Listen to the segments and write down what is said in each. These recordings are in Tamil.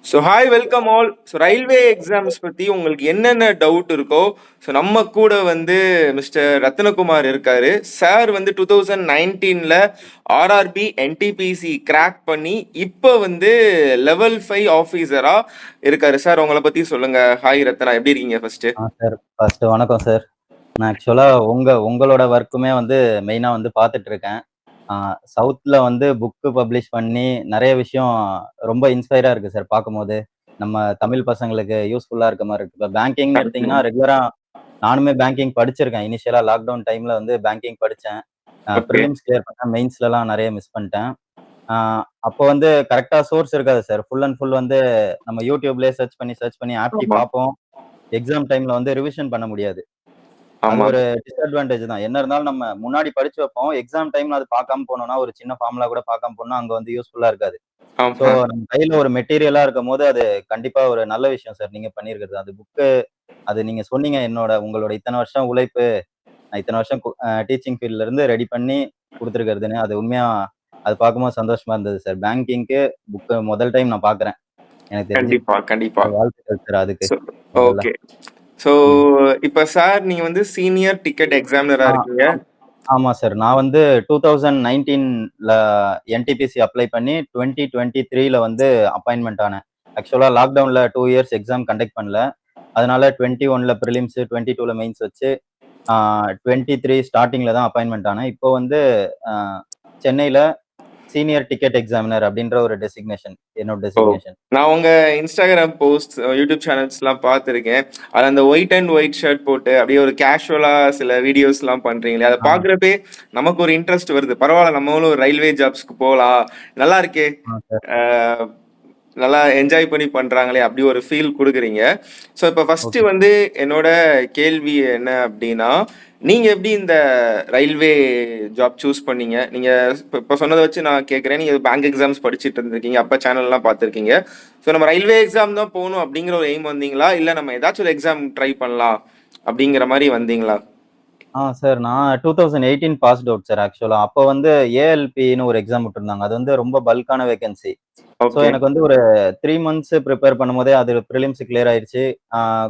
So hi welcome all. So railway exams பற்றி உங்களுக்கு என்னென்ன டவுட் இருக்கோ, ஸோ நம்ம கூட வந்து மிஸ்டர் ரத்னகுமார் இருக்காரு. சார் வந்து 2019ல் ஆர்ஆர்பி என்டிபிசி கிராக் பண்ணி இப்போ வந்து லெவல் 5 ஆஃபீஸராக இருக்காரு. சார் உங்களை பற்றி சொல்லுங்கள். ஹாய் ரத்னா, எப்படி இருக்கீங்க ஃபர்ஸ்ட்டு? சார் ஃபர்ஸ்ட் வணக்கம் சார். நான் ஆக்சுவலா உங்களோட ஒர்க்குமே வந்து மெயினா வந்து பார்த்துட்டு இருக்கேன். சவுத்ல வந்து புக்கு பப்ளிஷ் பண்ணி நிறைய விஷயம் ரொம்ப இன்ஸ்பயரா இருக்கு சார் பார்க்கும்போது. நம்ம தமிழ் பசங்களுக்கு யூஸ்ஃபுல்லா இருக்க மாதிரி இருக்கு. இப்போ பேங்கிங்னு எடுத்தீங்கன்னா ரெகுலரா நானுமே பேங்கிங் படிச்சிருக்கேன். இனிஷியலா லாக்டவுன் டைம்ல வந்து பேங்கிங் படிச்சேன். ஓகே. ப்ரிலிம்ஸ் கிளியர் பண்ணேன். மெயின்ஸ்லலாம் நிறைய மிஸ் பண்ணிட்டேன். அப்போ வந்து கரெக்டா சோர்ஸ் இருக்காது சார். ஃபுல் அண்ட் ஃபுல் வந்து நம்ம யூடியூப்லயே சர்ச் பண்ணி ஆப்டி ஆமாம். பார்ப்போம். எக்ஸாம் டைம்ல வந்து ரிவிஷன் பண்ண முடியாது. அது ஆமாம். ஒரு டிஸ்அட்வான்டேஜ் தான். என்ன இருந்தாலும் நம்ம முன்னாடி படிச்சு வைப்போம். எக்ஸாம் டைம்ல அது பார்க்காம போனோம்னா, ஒரு சின்ன ஃபார்முலா கூட பார்க்காம போனோம்னா, அங்க வந்து யூஸ்ஃபுல்லா இருக்காது. ஸோ ஆமாம். நம்ம கையில ஒரு மெட்டீரியலா இருக்கும்போது, அது கண்டிப்பா ஒரு நல்ல விஷயம் சார் நீங்க பண்ணியிருக்கிறது. அது புக்கு அது நீங்க சொன்னீங்க உங்களோட இத்தன வருஷம் உழைப்பு, நான் இத்தன வருஷம் டீச்சிங் ஃபீல்ட்ல இருந்து ரெடி பண்ணி குடுத்துருக்கிறதுன்னு, அது உண்மையா அது பார்க்கும்போது சந்தோஷமா இருந்தது சார். பேங்கிங்க்கு புக்க முதல் டைம் நான் பார்க்குறேன். எனக்கு தெரிஞ்சு. கண்டிப்பாக கண்டிப்பாக. வாழ்த்துக்கள் சார் அதுக்கு ஸோ முதல்ல. ஓகே. ஸோ ம். இப்போ சார் நீங்கள் வந்து சீனியர் டிக்கெட் எக்ஸாமினராக ஆ இருக்கீங்க. ஆமா சார். நான் வந்து 2019ல என்டிபிசி அப்ளை பண்ணி 2023ல வந்து அப்பாயின்ட்மென்ட் ஆனேன். ஆக்சுவலா லாக்டவுன்ல 2 இயர்ஸ் எக்ஸாம் கண்டக்ட் பண்ணல. அதனால 21ல பிரிலிம்ஸ், 22ல மெயின்ஸ் வச்சு 23 ஸ்டார்ட்டிங்ல தான் அப்பாயின்ட்மென்ட் ஆனேன். இப்போ வந்து அ சென்னையில சீனியர் டிக்கெட் எக்ஸாமினர் அப்படின்ற ஒரு என்னோட ஓ! டெசிக்னேஷன். நான் உங்க Instagram போஸ்ட்ஸ், யூடியூப் சேனல்ஸ்லாம் பார்த்துருக்கேன். அதுல அந்த ஒயிட் அண்ட் ஒயிட் ஷர்ட் போட்டு அப்படியே ஒரு கேஷுவலா சில வீடியோஸ்லாம் பண்றீங்களே, அத ஆ, பார்க்குறப்பயே நமக்கு ஒரு இன்ட்ரெஸ்ட் வருது. பரவால்ல நம்மளும் ஒரு ரயில்வே ஜாப்ஸ்க்கு போலாம். நல்லா இருக்கே! ஆ சார். அ நல்லா என்ஜாய் பண்ணி பண்றாங்களே! அப்படி ஒரு ஃபீல் குடுக்குறீங்க. ஸோ இப்ப ஃபர்ஸ்ட்டு ஓகே. வந்து என்னோட கேள்வி என்ன அப்படின்னா, நீங்க எப்படி இந்த ரயில்வே ஜாப் சூஸ் பண்ணீங்க? நீங்க இப்ப இப்ப சொன்னத வச்சு நான் கேட்கிறேன். நீங்க பேங்க் எக்ஸாம்ஸ் படிச்சுட்டு இருந்திருக்கீங்க. அப்ப சேனல்லாம் பார்த்துருக்கீங்க. ஸோ நம்ம ரயில்வே எக்ஸாம் தான் போணும் அப்படிங்கிற ஒரு எய்ம் வந்தீங்களா? இல்ல நம்ம ஏதாச்சும் ஒரு எக்ஸாம் ட்ரை பண்ணலாம் அப்படிங்கிற மாரி வந்தீங்களா? சார் நான் 2018 பாஸ்ட் அவுட் சார் ஆக்சுவலா. அப்போ வந்து ஏஎல்பின்னு ஒரு எக்ஸாம் விட்டுருந்தாங்க. அது வந்து ரொம்ப பல்க்கான வேக்கன்சி. So okay. எனக்கு வந்து ஒரு 3 மந்த்ஸ் ப்ரிப்பேர் பண்ணும்போதே அது பிரிலிம்ஸ் கிளியர் ஆயிருச்சு.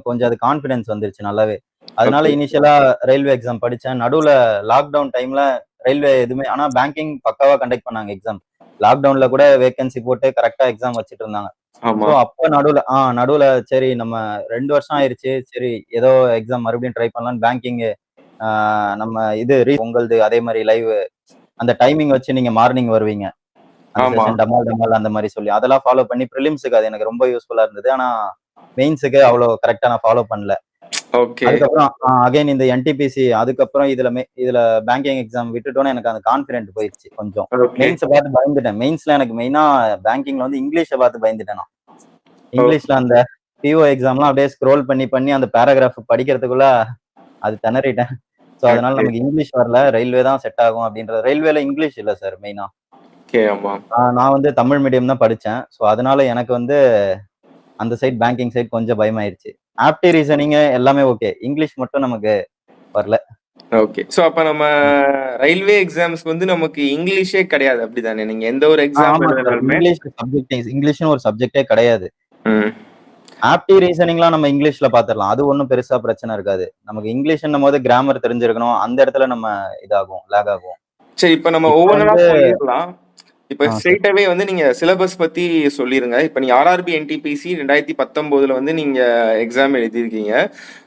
கொஞ்சம் அது கான்ஃபிடன்ஸ் வந்துருச்சு நல்லாவே. அதனால ஓகே. இனிஷியலா ரயில்வே எக்ஸாம் படிச்சேன். நடுவுல லாக்டவுன் டைம்ல ரயில்வே எதுவுமே ஆனா பேங்கிங் பக்காவா கண்டக்ட் பண்ணாங்க எக்ஸாம். லாக்டவுன்ல கூட வேக்கன்சி போட்டு கரெக்ட்டா எக்ஸாம் வச்சுட்டு இருந்தாங்க. ஆமா. ஸோ அப்ப நடுவுல சரி நம்ம 2 வருஷம் ஆயிருச்சு. சரி ஏதோ எக்ஸாம் மறுபடியும் ட்ரை பண்ணலாம்னு பேங்கிங் ஆ நம்ம உங்களது அதே மாரி லைவ் அந்த டைமிங் வச்சு நீங்க மார்னிங் வருவீங்க. அந்த ஆமா. செஷன் டமால் டமால் அந்த மாரி சொல்லி. அதெல்லாம் ஃபாலோ பண்ணி பிரிலிம்ஸ்க்கு அது எனக்கு ரொம்ப யூஸ்ஃபுல்லா இருந்தது. ஆனா மெயின்ஸ்க்கு அவ்வளோ கரெக்ட்டா நான் ஃபாலோ பண்ணல. ஓகே. அதுக்கப்புறம் அகைன் இந்த என்டிபிசி அதுக்கப்புறம் இதுல பேங்கிங் எக்ஸாம் விட்டுட்டோனே எனக்கு அந்த கான்ஃபிடென்ட் போயிருச்சு கொஞ்சம். ஓகே. மெயின்ஸ பார்த்து பயந்துட்டேன். மெயின்ஸ்ல எனக்கு மெயினா பேங்கிங்ல வந்து இங்கிலீஷ பார்த்து பயந்துட்டேன் நான். ஓ! இங்கிலீஷ்ல அந்த பிஓ எக்ஸாம்லாம் அப்படியே ஸ்க்ரோல் பண்ணி அந்த பேராகிராஃப் படிக்கிறதுக்குள்ள அது திணறிட்டேன். ஸோ அதனால ஓகே. நமக்கு இங்கிலீஷ் வரல. ரயில்வே தான் செட் ஆகும் அப்படின்றது. ரயில்வேல இங்கிலீஷ் இல்ல சார் மெயினா. ஓகே. ஆமா. நான் வந்து தமிழ் மீடியம் தான் படிச்சேன். ஸோ அதனால எனக்கு வந்து அந்த சைட் பேங்கிங் சைட் கொஞ்சம் பயமாயிருச்சு. ஆப்டி ரீசனிங் எல்லாமே ஓகே. இங்கிலீஷ் மட்டும் நமக்கு வரல. ஓகே. ஸோ அப்ப நம்ம ரயில்வே எக்ஸாம்ஸ்க்கு வந்து நமக்கு இங்கிலீஷே கிடையாது. அப்படிதானே? நீங்க எந்த ஒரு எக்ஸாம் ஆமா சார். எழுதுனாலுமே இங்கிலீஷ்னு ஒரு சப்ஜெக்ட்டே கிடையாது. ம். ஆப்டி ரீசனிங்லாம் நம்ம இங்கிலீஷ்ல பார்த்துரலாம். அது ஒண்ணும் பெருசா பிரச்சனை இருக்காது. நமக்கு இங்கிலீஷ்ன்னும்போது கிராமர் தெரிஞ்சிருக்கணும். அந்த இடத்துல நம்ம லேக் ஆகுவோம். சரி, இப்ப நம்ம இப்ப ஒவ்வொன்னா வந்து சொல்லிர்லாம். இப்ப சார். ஸ்ட்ரெய்ட்டாவே வந்து நீங்க சிலபஸ் பத்தி சொல்லிருங்க. இப்ப நீங்க ஆர்ஆர்பி என்டிபிசி 2019ல வந்து நீங்க எக்ஸாம் எழுதியிருக்கீங்க.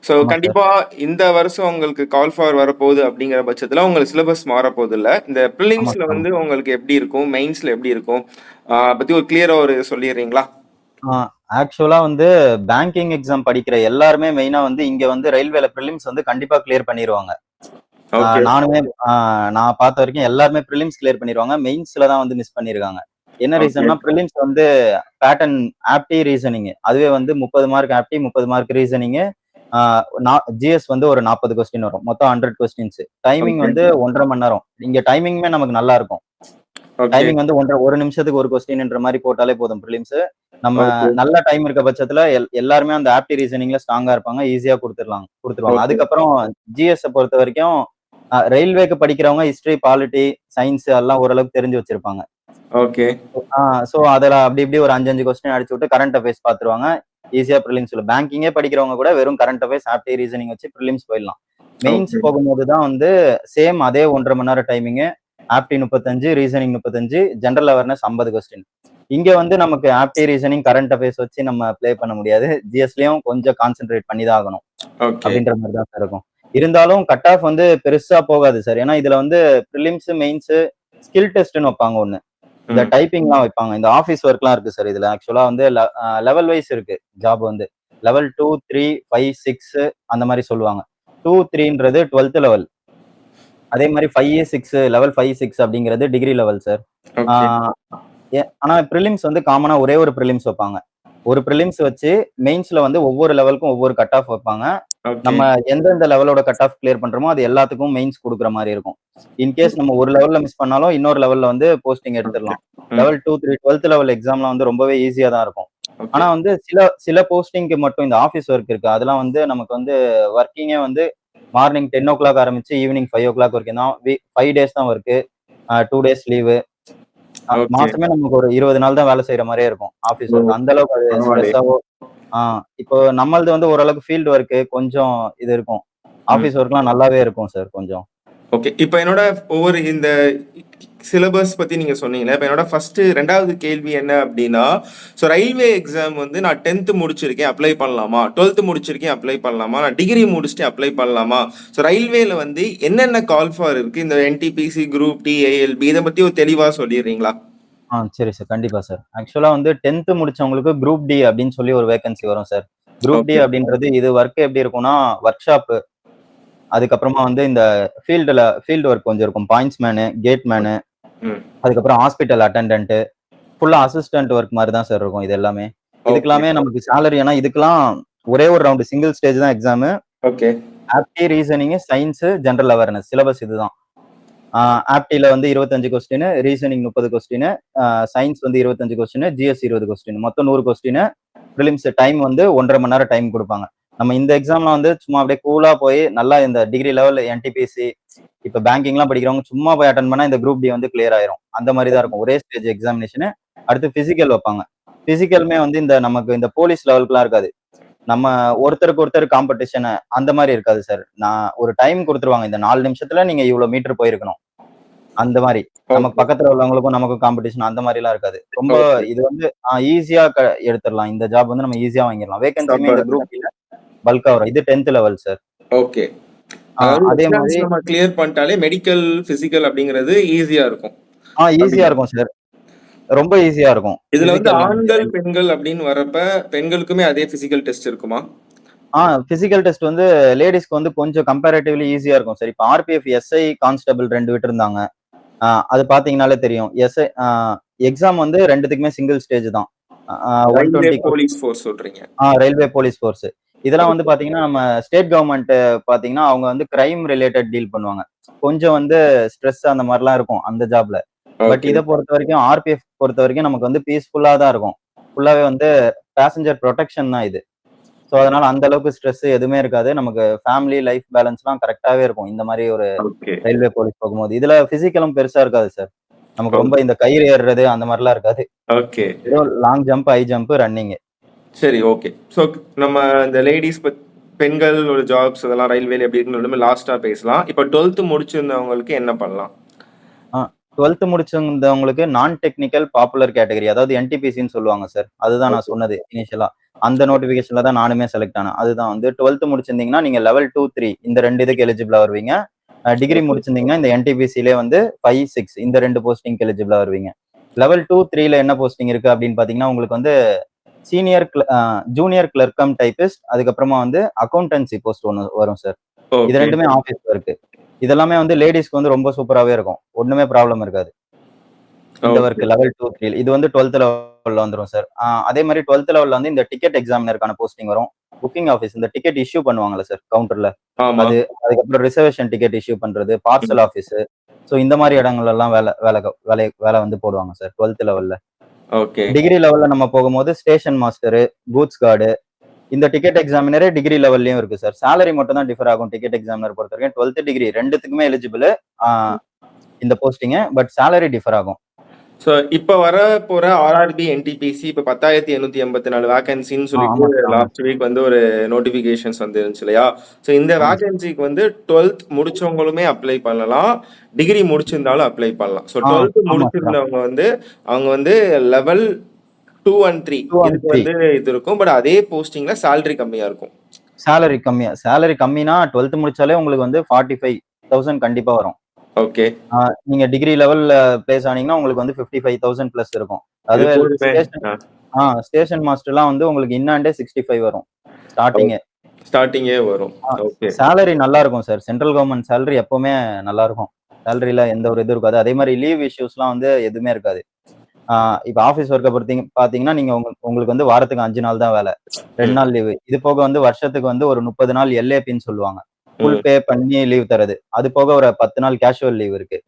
ஸோ ஆமா சார். கண்டிப்பா இந்த வருஷம் உங்களுக்கு கால் ஃபார் வரப்போகுது அப்படிங்கிற பட்சத்துல உங்களுக்கு சிலபஸ் மாறப்போதில்ல. இந்த ஆமா பிரிலிம்ஸ்ல சார். ஆமா. வந்து உங்களுக்கு எப்படி இருக்கும்? மெயின்ஸ்ல எப்படி இருக்கும்? பத்தி ஒரு கிளியரா ஒரு சொல்லிர்றீங்களா? ஆ ஆக்சுவலா வந்து பேங்கிங் எக்ஸாம் படிக்கிற எல்லாருமே மெயினா வந்து இங்க வந்து ரயில்வேல பிரிலிம்ஸ் வந்து கண்டிப்பா கிளியர் பண்ணிருவாங்க. ஆ ஓகே. நானுமே ஆ நான் பார்த்த வரைக்கும் எல்லாருமே பிரிலிம்ஸ் கிளியர் பண்ணிருவாங்க. மெயின்ஸ்ல தான் வந்து மிஸ் பண்ணியிருக்காங்க. என்ன ஓகே. ரீசன்னா பிரிலிம்ஸ் வந்து பேட்டர்ன் ஆப்டி ரீசனிங் அதுவே வந்து 30 மார்க் ஆப்டி, 30 மார்க் ரீசனிங் ஆ ஜிஎஸ் வந்து ஒரு 40 கொஸ்டின் வரும். மொத்தம் 100 கொஸ்டின்ஸ். Timing okay. வந்து 1 1/2 மணி நேரம். இங்க டைமிங்குமே நமக்கு நல்லா இருக்கும். ஓகே. டைமிங் வந்து 1 நிமிஷத்துக்கு ஒரு கொஸ்டின்ன்ற மாரி போட்டாலே போதும் பிரிலிம்ஸ். நம்ம ஓகே. நல்ல டைம் இருக்க பட்சத்துல எல்லாருமே அந்த ஆப்டி ரீசனிங்ல ஸ்ட்ராங்கா இருப்பாங்க. ஈஸியா குடுத்துருவாங்க. ஓகே. அதுக்கப்புறம் ஜிஎஸ்ஸ பொறுத்தவரைக்கும் ரயில்வேக்கு படிக்கிறவங்க ஹிஸ்டரி, பாலிட்டி, சயின்ஸ் எல்லாம் ஓரளவுக்கு தெரிஞ்சு வச்சிருப்பாங்க. ஓகே. ஸோ அதுல அப்படி இப்படி ஒரு 5 கொஸ்டின் அடிச்சு விட்டு கரண்ட் அஃபேர்ஸ் பாத்துருவாங்க. ஈஸியா ப்ரிலிம்ஸ்ல பேங்கிங்கே படிக்கிறவங்க கூட வெறும் கரண்ட் அஃபேர்ஸ், ஆப்டி, ரீசனிங் வச்சு ப்ரிலிம்ஸ் போயிடலாம். Mains okay. போகும்போது தான் வந்து சேம் அதே 1.5 மணி நேரம் டைமிங், ஆப்டி 35, ரீசனிங் 35, ஜெனரல் அவேர்னஸ் 50 கொஸ்டின். இங்க வந்து நமக்கு ஆப்டி, ரீசனிங், கரண்ட் அஃபேர்ஸ் வச்சு நம்ம ப்ளே பண்ண முடியாது. ஜிஎஸ்லயும் கொஞ்சம் கான்சென்ட்ரேட் பண்ணி தான் ஆகணும். ஓகே. அப்படின்ற மாதிரி தான் சார் இருக்கும். இருந்தாலும் கட் ஆஃப் வந்து பெருசா போகாது சார். ஏன்னா இதுல வந்து பிரிலிம்ஸ், மெயின்ஸ், ஸ்கில் டெஸ்ட்னு வைப்பாங்க ஒண்ணு. இந்த ம். டைப்பிங்லாம் வைப்பாங்க. இந்த ஆஃபீஸ் ஒர்க்லாம் இருக்கு சார் இதுல. ஆக்சுவலா வந்து லெவல் வைஸ் இருக்கு ஜாப் வந்து. லெவல் 2, 3, 5, 6 அந்த மாரி சொல்லுவாங்க. 2, 3ன்றது 12த் லெவல். அதே மாரி 5, 6 லெவல் 5, 6 அப்படிங்கிறது டிகிரி லெவல் சார். ஆ ஓகே. ஆனா பிரிலிம்ஸ் வந்து காமனா ஒரே ஒரு பிரிலிம்ஸ் வைப்பாங்க. ஒரு பிரிலிம்ஸ் வச்சு மெயின்ஸ்ல வந்து ஒவ்வொரு லெவலுக்கும் ஒவ்வொரு கட் ஆஃப் வைப்பாங்க. ஓகே. நம்ம எந்தெந்த லெவலோட கட் ஆஃப் கிளியர் பண்றோமோ அது எல்லாத்துக்கும் மெயின்ஸ் குடுக்குற மாரி இருக்கும். இன்கேஸ் நம்ம ஒரு லெவல்ல மிஸ் பண்ணாலும் இன்னொரு லெவல்ல வந்து போஸ்டிங் ஓகே. எடுத்துடலாம். ம். லெவல் 2, 3 12த் லெவல் எக்ஸாம்லாம் வந்து ரொம்பவே ஈஸியா தான் இருக்கும். ஓகே. ஆனா வந்து சில சில போஸ்டிங்க்கு மட்டும் இந்த ஆஃபீஸ் ஒர்க் இருக்கு. அதெல்லாம் வந்து நமக்கு வந்து வொர்க்கிங்கே வந்து மார்னிங் 10:00 ஆரம்பிச்சு ஈவினிங் 5:00 வரைக்கும் தான். 5 டேஸ் தான் ஒர்க்கு. 2 days leave. ஓகே. மாசமே நமக்கு ஒரு 20 நாள் தான் வேலை செய்ற மாரியே இருக்கும். ஆஃபீஸ் ஓ! ஒர்க். அந்த அளவுக்கு அது பரவாயில்லையே! ஸ்ட்ரெஸ்ஸாவோ ஆ இப்போ நம்மளது வந்து ஓரளவுக்கு ஃபீல்ட் ஒர்க் கொஞ்சம் இது இருக்கும். ம். ஆஃபீஸ் ஒர்க்லாம் நல்லாவே இருக்கும் சார் கொஞ்சம். ஓகே. இப்ப என்னோட ஒவ்வொரு இந்த சிலபஸ் பத்தி நீங்க சொன்னீங்கல்ல. இப்ப என்னோட 2வது கேள்வி என்ன அப்டின்னா, ரயில்வே எக்ஸாம் வந்து நான் 10த் முடிச்சிருக்கேன். அப்ளை பண்ணலாமா? 12த் முடிச்சிருக்கேன். அப்ளை பண்ணலாமா? நான் டிகிரி முடிச்சுட்டு அப்ளை பண்ணலாமா? ரயில்வேல வந்து என்னென்ன கால் ஃபார் இருக்கு? இந்த என்டிபிசி, குரூப் டி, ஏஎல்பி இத பத்தி ஒரு தெளிவா சொல்லிர்றீங்களா? சரி சார். கண்டிப்பா சார். ஆக்சுவலா வந்து 10த் முடிச்சவங்களுக்கு குரூப் டி அப்படின்னு சொல்லி ஒரு வேக்கன்சி வரும் சார். Group D okay. அப்படின்றது இது ஒர்க் எப்படி இருக்கும்னா, ஒர்க் ஷாப், அதுக்கப்புறமா வந்து இந்த ஃபீல்ட் ஒர்க் கொஞ்சம் இருக்கும். பாயிண்ட்ஸ் மேனு, கேட் மேனு, ம். அதுக்கப்புறம் ஹாஸ்பிட்டல் அட்டெண்டன்ட், ஃபுல்லா அசிஸ்டன்ட் ஒர்க் மாரி தான் சார் இருக்கும் இது எல்லாமே. ஓகே. இதுக்கெல்லாமே நமக்கு சேலரி ஏன்னா இதுக்கெல்லாம் ஒரே ஒரு ரவுண்ட் சிங்கிள் ஸ்டேஜ் தான் எக்ஸாமு. ஓகே. ஆப்டி, reasoning, science, general awareness syllabus இதுதான். ஆப்டில வந்து 25 கொஸ்டின், ரீசனிங் 30 கொஸ்டின், சயின்ஸ் வந்து 25 கொஸ்டின், ஜிஎஸ் 20 கொஸ்டின். மொத்தம் 100 கொஸ்டின். பிரிலிம்ஸ் டைம் வந்து 1.5 மணி நேரம் டைம் குடுப்பாங்க. நம்ம இந்த எக்ஸாம்ல வந்து சும்மா அப்படியே கூலா போய் நல்லா இந்த டிகிரி லெவல் என்டிபிசி, இப்ப பேங்கிங்லாம் படிக்கிறவங்க சும்மா போய் அட்டெண்ட் பண்ணா இந்த குரூப் டி வந்து கிளியர் ஆயிரும். அந்த மாரி தான் இருக்கும். ஒரே ஸ்டேஜ் எக்ஸாமினேஷன். அடுத்து பிசிக்கல் வைப்பாங்க. பிசிக்கலுமே வந்து இந்த நமக்கு இந்த போலீஸ் லெவலுக்குலாம் இருக்காது. நம்ம ஒருத்தருக்கு ஒருத்தர் காம்படிஷன் அந்த மாரி இருக்காது சார். நான் ஒரு டைம் குடுத்துருவாங்க. இந்த 4 நிமிஷத்துல நீங்க இவ்ளோ மீட்டர் போயிருக்கணும். அந்த மாரி. நமக்கு ஓகே. பக்கத்துல உள்ளவங்களுக்கும் நமக்கும் காம்படிஷன் அந்த மாரிலாம் இருக்காது. ரொம்ப ஓகே. இது வந்து ஈஸியா எடுத்துறலாம். இந்த ஜாப் வந்து நம்ம ஈஸியா வாங்கிரலாம். வேகன்சியுமே இந்த சூப்பர். குரூப் டில பல்கா வரும். இது 10த் லெவல் சார். ஓகே. அதாவது அதே எக்ஸாம்ஸ் மாரி நம்ம கிளியர் பண்ணிட்டாலே மெடிக்கல், பிசிக்கல் அப்படிங்கிறது ஈஸியா இருக்கும். ஈஸியா அப்படிதானே? இருக்கும் சார். ரொம்ப ஈஸியா இருக்கும். இதுல வந்து பிசிக்கல்லாம் வந்து ஆண்கள், பெண்கள் அப்படின்னு வரப்ப, பெண்களுக்குமே அதே பிசிக்கல் டெஸ்ட் இருக்குமா? பிசிக்கல் டெஸ்ட் வந்து லேடீஸ்க்கு வந்து கொஞ்சம் கம்பேரேட்டிவ்லி ஈஸியா இருக்கும் சார். இப்ப ஆர்பிஎஃப், எஸ்ஐ, கான்ஸ்டபிள் 2 விட்டிருந்தாங்க. அது பார்த்தீங்கன்னாலே தெரியும். எக்ஸாம் வந்து 2த்துக்குமே சிங்கிள் ஸ்டேஜ் தான். ரயில்வே 120 போலீஸ் ஃபோர்ஸ் சொல்றீங்க. Railway police force. இதெல்லாம் வந்து ஓகே. பார்த்தீங்கன்னா, நம்ம ஸ்டேட் கவர்ன்மெண்ட் பார்த்தீங்கன்னா, அவங்க வந்து கிரைம் ரிலேட்டட் டீல் பண்ணுவாங்க. கொஞ்சம் வந்து ஸ்ட்ரெஸ் அந்த மாரிலாம் இருக்கும் அந்த ஜாப்ல. But okay. இத பொறுத்தவரைக்கும் ஆர்பிஎஃப் பொறுத்தவரைக்கும் நமக்கு வந்து பீஸ்ஃபுல்லா தான் இருக்கும். ஃபுல்லாவே வந்து பேசஞ்சர் புரொடெக்ஷன் தான் இது. ஸோ அதனால அந்த அளவுக்கு ஸ்ட்ரெஸ் எதுவுமே இருக்காது. நமக்கு ஃபேமிலி லைஃப் பேலன்ஸ்லாம் கரெக்ட்டாவே இருக்கும். இந்த மாரி ஒரு ஓகே. ரயில்வே போலீஸ் போகும்போது. இதுல பிசிக்கலும் பெருசா இருக்காது சார். நமக்கு ரொம்ப ஓகே. இந்த கயிறு ஏறுறது அந்த மாரிலாம் இருக்காது. ஓகே. வெறும் long jump, high jump, running. சரி, ஓகே. நம்ம இந்த லேடீஸ் பெண்களோட ஜாப்ஸ் அதெல்லாம் ரயில்வேல எப்படி இருக்குன்னு லாஸ்ட்டா பேசலாம். இப்ப 12த் முடிச்சிருந்தவங்களுக்கு என்ன பண்ணலாம்? ஆ 12த் முடிச்சிருந்தவங்களுக்கு நான் டெக்னிக்கல் பாப்புலர் கேட்டகரி அதாவது என்டிபிசின்னு சொல்லுவாங்க சார். அதுதான் நான் ஓகே. சொன்னது இனிஷியலா. அந்த நோட்டிஃபிகேஷன்ல தான் நானுமே செலக்ட் ஆனேன். அதுதான் வந்து 12த் முடிச்சிருந்தீங்கன்னா, நீங்க லெவல் 2, 3 இந்த 2 இதுக்கு எலிஜிபிளா வருவீங்க. Degree okay. முடிச்சிருந்தீங்கன்னா, இந்த என்டிபிசிலே வந்து 5, 6 இந்த 2 போஸ்டிங்க்கு எலிஜிபிளா வருவீங்க. லெவல் 2, 3ல என்ன போஸ்டிங் இருக்கு அப்படின்னு பார்த்தீங்கன்னா, உங்களுக்கு வந்து senior junior clerk cum typist அதுக்கப்புறமா வந்து அக்கவுண்டன்சி போஸ்ட் ஒண்ணு வரும் சார். இது ஓகே. 2மே ஆஃபீஸ் ஒர்க். இதெல்லாமே வந்து லேடீஸ்க்கு வந்து ரொம்ப சூப்பராவே இருக்கும். ஒண்ணுமே ப்ராப்ளம் இருக்காது. இந்த ஒர்க் ஓகே. லெவல் 2, 3 இது வந்து 12த் லெவல்ல வந்துரும் சார். அதே மாரி 12த் லெவல்ல வந்து இந்த டிக்கெட் எக்ஸாமினருக்கான போஸ்டிங் வரும். புக்கிங் ஆஃபீஸ் இந்த டிக்கெட் இஷ்யூ பண்ணுவாங்கல்ல சார் கவுண்டர்ல. ஆமா. அது அதுக்கப்புறம் ரிசர்வேஷன் டிக்கெட் இஷ்யூ பண்றது, ம். Parcel office. ஸோ இந்த மாரி இடங்கள்லாம் வேலை வந்து போடுவாங்க சார் 12த் லெவல்ல. ஓகே. டிகிரி லெவல்ல நம்ம போகும்போது ஸ்டேஷன் மாஸ்டரு, கூட்ஸ் கார்டு இந்த டிக்கெட் எக்ஸாமினரே டிகிரி லெவல்லயும் இருக்கு சார். சேலரி மட்டும் தான் டிஃபர் ஆகும் டிக்கெட் எக்ஸாமினர் பொறுத்தவரைக்கும். 12த் டிகிரி 2த்துக்குமே எலிஜிபிள். ஆ இந்த போஸ்டிங். பட் சேலரி டிஃபர் ஆகும். ஸோ இப்ப வரப்போற ஆர்ஆர்பி, என்டிபிசி இப்ப 10,884 வேக்கன்சின்னு சொல்லிட்டு ஆமா சார். ஆமா லாஸ்ட் வீக் வந்து ஒரு நோட்டிஃபிகேஷன்ஸ் வந்துருந்துச்சு இல்லையா? ஸோ இந்த ஆமா சார். வேக்கன்சிக்கு வந்து 12th முடிச்சவங்களுமே அப்ளை பண்ணலாம். டிகிரி முடிச்சிருந்தாலும் அப்ளை பண்ணலாம். ஸோ ஆ 12th ஆமா சார். முடிச்சிருந்தவங்க வந்து அவங்க வந்து லெவல் 2 அண்ட் 3 2 அண்ட் இதுக்கு 3 வந்து இது இருக்கும். பட் அதே போஸ்டிங்ல சேலரி கம்மியா இருக்கும். சேலரி கம்மினா 12th முடிச்சாலே உங்களுக்கு வந்து 45,000 கண்டிப்பா வரும். ஓகே. நீங்க டிகிரி லெவல்ல பிளேஸ் ஆனீங்கன்னா உங்களுக்கு வந்து 55,000 பிளஸ் இருக்கும். இது அதுவே போதுமே. ஸ்டேஷன் ஆ. ஸ்டேஷன் மாஸ்டர்லாம் வந்து உங்களுக்கு இன்னாண்டே 65 வரும் ஓ ஸ்டார்டிங்கே. ஸ்டார்ட்டிங்கே வரும். ஓகே. சேலரி நல்லா இருக்கும் சார். சென்ட்ரல் கவர்மெண்ட் சேலரி எப்பவுமே நல்லா இருக்கும். சேலரில எந்த ஒரு இது இருக்காது. அதே மாரி லீவ் இஷ்யூஸ்லாம் வந்து எதுவுமே இருக்காது. ஆ இப்ப ஆஃபீஸ் ஒர்க்க பார்த்தீங்கன்னா, நீங்க உங்களுக்கு வந்து வாரத்துக்கு 5 நாள் தான் வேல. 2 ம். நாள் லீவு. இது போக வந்து வருஷத்துக்கு வந்து ஒரு 30 நாள் எல்ஏபின்னு சொல்லுவாங்க. ஃபுல் ம். பே பண்ணி லீவ் தர்றது. அது போக ஒரு 10 நாள் கேஷுவல் லீவ் இருக்கு.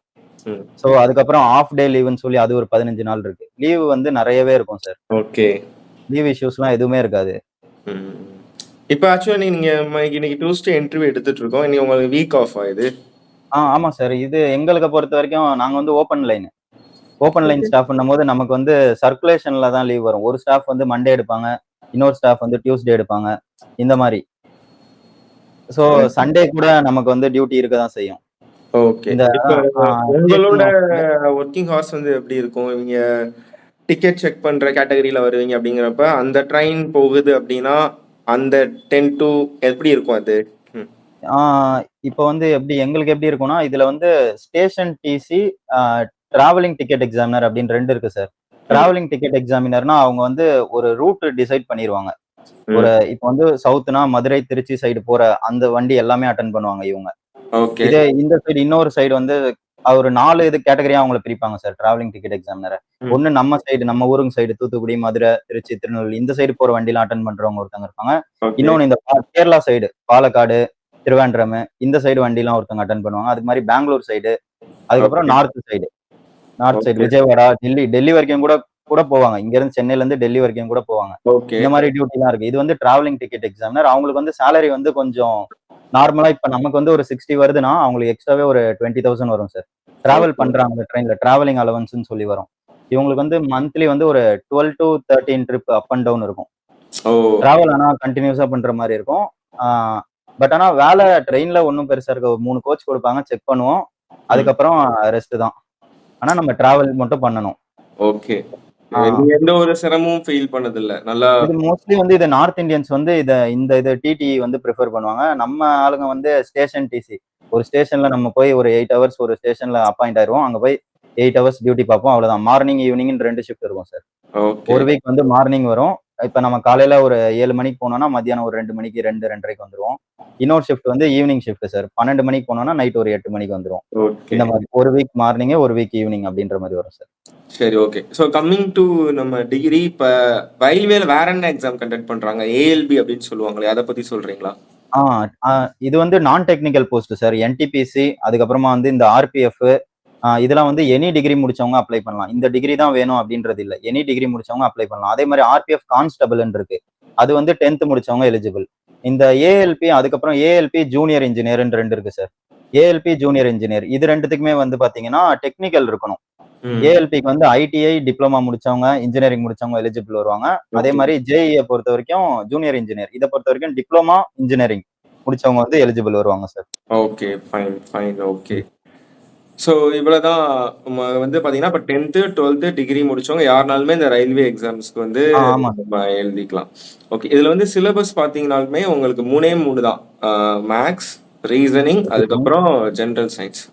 ம். ஸோ அதுக்கப்புறம் ஆஃப் டே லீவுன்னு சொல்லி அது ஒரு 15 நாள் இருக்கு. லீவ் வந்து நெறையவே இருக்கும் சார். ஓகே. லீவ் இஷ்யூஸ்லாம் எதுவுமே இருக்காது. ம். இப்ப ஆக்சுவலா நீங்க இன்னைக்கு டியூஸ்டே இன்டர்வியூ எடுத்துட்டு இருக்கோம். இன்னைக்கு உங்களுக்கு வீக் ஆஃபா இது? ஆமா சார். இது எங்களுக்கு பொறுத்தவரைக்கும் நாங்க வந்து open line. Open line okay. ஸ்டாஃப்ன்னும்போது நமக்கு வந்து சர்க்குலேஷன்ல தான் லீவ் வரும். ஒரு ஸ்டாஃப் வந்து மண்டே எடுப்பாங்க. இன்னொரு ஸ்டாஃப் வந்து டியூஸ்டே எடுப்பாங்க. இந்த மாரி. ஸோ சண்டே கூட நமக்கு வந்து டியூட்டி இருக்க தான் செய்யும். ஓகே. இந்த இப்ப ஆ ஸ்டேஷன் உங்களோட மாஸ்டர் வொர்க்கிங் ஹார்ஸ் வந்து எப்படி இருக்கும்? நீங்க டிக்கெட் செக் பண்ற கேட்டகரில வருவீங்க அப்படிங்கிறப்ப, அந்த ட்ரெயின் போகுது அப்படின்னா, அந்த 10 டூ எப்படி இருக்கும் அது? ம். ஆ இப்ப வந்து எங்களுக்கு எப்படி இருக்கும்னா, இதுல வந்து ஸ்டேஷன் டிசி, ஆ டிராவலிங் டிக்கெட் எக்ஸாமினர் அப்படின்னு 2 இருக்கு சார். ம். டிராவலிங் டிக்கெட் எக்ஸாமினர்னா அவங்க வந்து ஒரு ரூட் டிசைட் பண்ணிருவாங்க. ம். இப்ப வந்து சவுத்னா மதுரை, திருச்சி சைடு போற அந்த வண்டி எல்லாமே அட்டெண்ட் பண்ணுவாங்க இவங்க. ஓகே. இதே இந்த சைடு இன்னொரு சைடு வந்து ஒரு 4 இது கேட்டகரியா அவங்கள பிரிப்பாங்க சார் டிராவலிங் டிக்கெட் எக்ஸாமினர. ம். ஒண்ணு நம்ம சைடு, நம்ம ஊருங்க சைடு தூத்துக்குடி, மதுரை, திருச்சி, திருநெல்வேலி இந்த சைடு போற வண்டிலாம் அட்டெண்ட் பண்றவங்க ஒருத்தவங்க இருப்பாங்க. ஓகே. இன்னொன்னு இந்த கேரளா சைடு பாலக்காடு, திருவேன்றமு இந்த சைடு வண்டிலாம் ஒருத்தவங்க அட்டெண்ட் பண்ணுவாங்க. அதுக்கு மாரி பெங்களூர் சைடு, அதுக்கப்புறம் okay. North side okay. Vijayawada, Delhi வரைக்கும் கூட கூட போவாங்க. இங்க இருந்து சென்னையில இருந்து டெல்லி வரைக்கும் கூட போவாங்க. ஓகே. இந்த மாரி டியூட்டிலாம் இருக்கு. இது வந்து டிராவலிங் டிக்கெட் எக்ஸாமினர். அவங்களுக்கு வந்து சேலரி வந்து கொஞ்சம் நார்மலா இப்ப நமக்கு வந்து ஒரு 60 வருதுன்னா, அவங்களுக்கு எக்ஸ்ட்ராவே ஒரு 20,000 வரும் சார். Travel okay. பண்றாங்க அந்த ட்ரெயின்ல. டிராவலிங் அலவன்ஸ்ன்னு சொல்லி வரும். இவங்களுக்கு வந்து மந்த்லி வந்து ஒரு 12 to 13 trip up and down இருக்கும். ஓ! டிராவல் ஆனா கன்டினியூஸா பண்ற மாரி இருக்கும். ஆ ஆனா வேலை ட்ரெயின்ல ஒண்ணும் பெருசா இருக்காது. 3 கோச் குடுப்பாங்க. செக் பண்ணுவோம். ம். அதுக்கப்புறம் ரெஸ்ட் தான். ஆனா நம்ம டிராவல் மட்டும் பண்ணணும். ஓகே. ஆ. நீங்க எந்த ஒரு சிரமமும் ஃபீல் பண்ணதில்ல. நல்லா இது மோஸ்ட்லி வந்து நார்த் இந்தியன்ஸ் வந்து இந்த டிடிஇ வந்து பிரிஃபர் பண்ணுவாங்க. நம்ம ஆளுங்க வந்து ஸ்டேஷன் டிசி. ஒரு ஸ்டேஷன்ல நம்ம போய் ஒரு 8 ஹவர்ஸ் ஒரு ஸ்டேஷன்ல அப்பாயிண்ட் ஆயிருவோம். அங்க போய் 8 ஹவர்ஸ் டியூட்டி பார்ப்போம். அவ்வளவுதான். மார்னிங், ஈவினிங்ன்னு 2 ஷிஃப்ட் இருக்கும் சார். ஓகே. ஒரு வீக் வந்து மார்னிங் வரும். இப்ப நம்ம காலையில ஒரு 7 மணிக்கு போனோம்னா, மத்தியானம் ஒரு 2 மணிக்கு 2, 2:30க்கு வந்துருவோம். இன்னொரு ஷிஃப்ட் வந்து ஈவினிங் ஷிஃப்ட் சார். 12 மணிக்கு போனோம்னா, நைட் ஒரு 8 மணிக்கு வந்துருவோம். ஓகே. இந்த மாரி. ஒரு வீக் மார்னிங், ஒரு வீக் ஈவினிங் அப்படின்ற மாரி வரும் சார். சரி, ஓகே. ஸோ கம்மிங் டூ நம்ம டிகிரி இப்ப ரயில்வேல வேற என்ன எக்ஸாம் கண்டக்ட் பண்றாங்க? ஏஎல்பி அப்படின்னு சொல்லுவாங்களே, அத பத்தி சொல்றீங்களா? ஆ, ஆ இது வந்து நான் டெக்னிக்கல் போஸ்ட் சார். என்டிபிசி அதுக்கப்புறமா வந்து இந்த ஆர்பிஎஃப் இதெல்லாம் வந்து எனி டிகிரி முடிச்சவங்க அப்ளை பண்ணலாம். இந்த டிகிரி தான் வேணும் அப்படின்றது இல்ல. எனி டிகிரி முடிச்சவங்க அப்ளை பண்ணலாம். அதே மாரி ஆர்பிஎஃப் கான்ஸ்டபிள்ன்னு இருக்கு. அது வந்து 10th முடிச்சவங்க எலிஜிபிள். இந்த ஏஎல்பி அதுக்கப்புறம் ஏஎல்பி ஜூனியர் இன்ஜினியர்ன்னு 2 இருக்கு சார். ஏஎல்பி ஜூனியர் இன்ஜினியர் இது 2த்துக்குமே வந்து பாத்தீங்கன்னா டெக்னிக்கல் இருக்கணும். ம். ஏஎல்பிக்கு வந்து ஐடிஐ டிப்ளமா முடிச்சவங்க, இன்ஜினியரிங் முடிச்சவங்க எலிஜிபிள் வருவாங்க. அதே ஓகே. மாரி ஜேஇய பொறுத்தவரைக்கும் ஜூனியர் இன்ஜினியர். இத பொறுத்தவரைக்கும் டிப்ளமா இன்ஜினியரிங் முடிச்சவங்க வந்து எலிஜிபிள் வருவாங்க sir. Okay. Fine, fine. Okay. So இவ்வளதான் நம்ம வந்து பார்த்தீங்கன்னா, இப்ப 10த், 12த் டிகிரி முடிச்சவங்க யாருனாலுமே இந்த ரயில்வே எக்ஸாம்ஸ்க்கு வந்து ஆமா. நம்ம எழுதிக்கலாம். ஓகே. இதுல வந்து சிலபஸ் பார்த்தீங்கனாலுமே உங்களுக்கு 3ஏ 3 தான். மேத்ஸ், ரீசனிங் அதுக்கப்புறம் general science.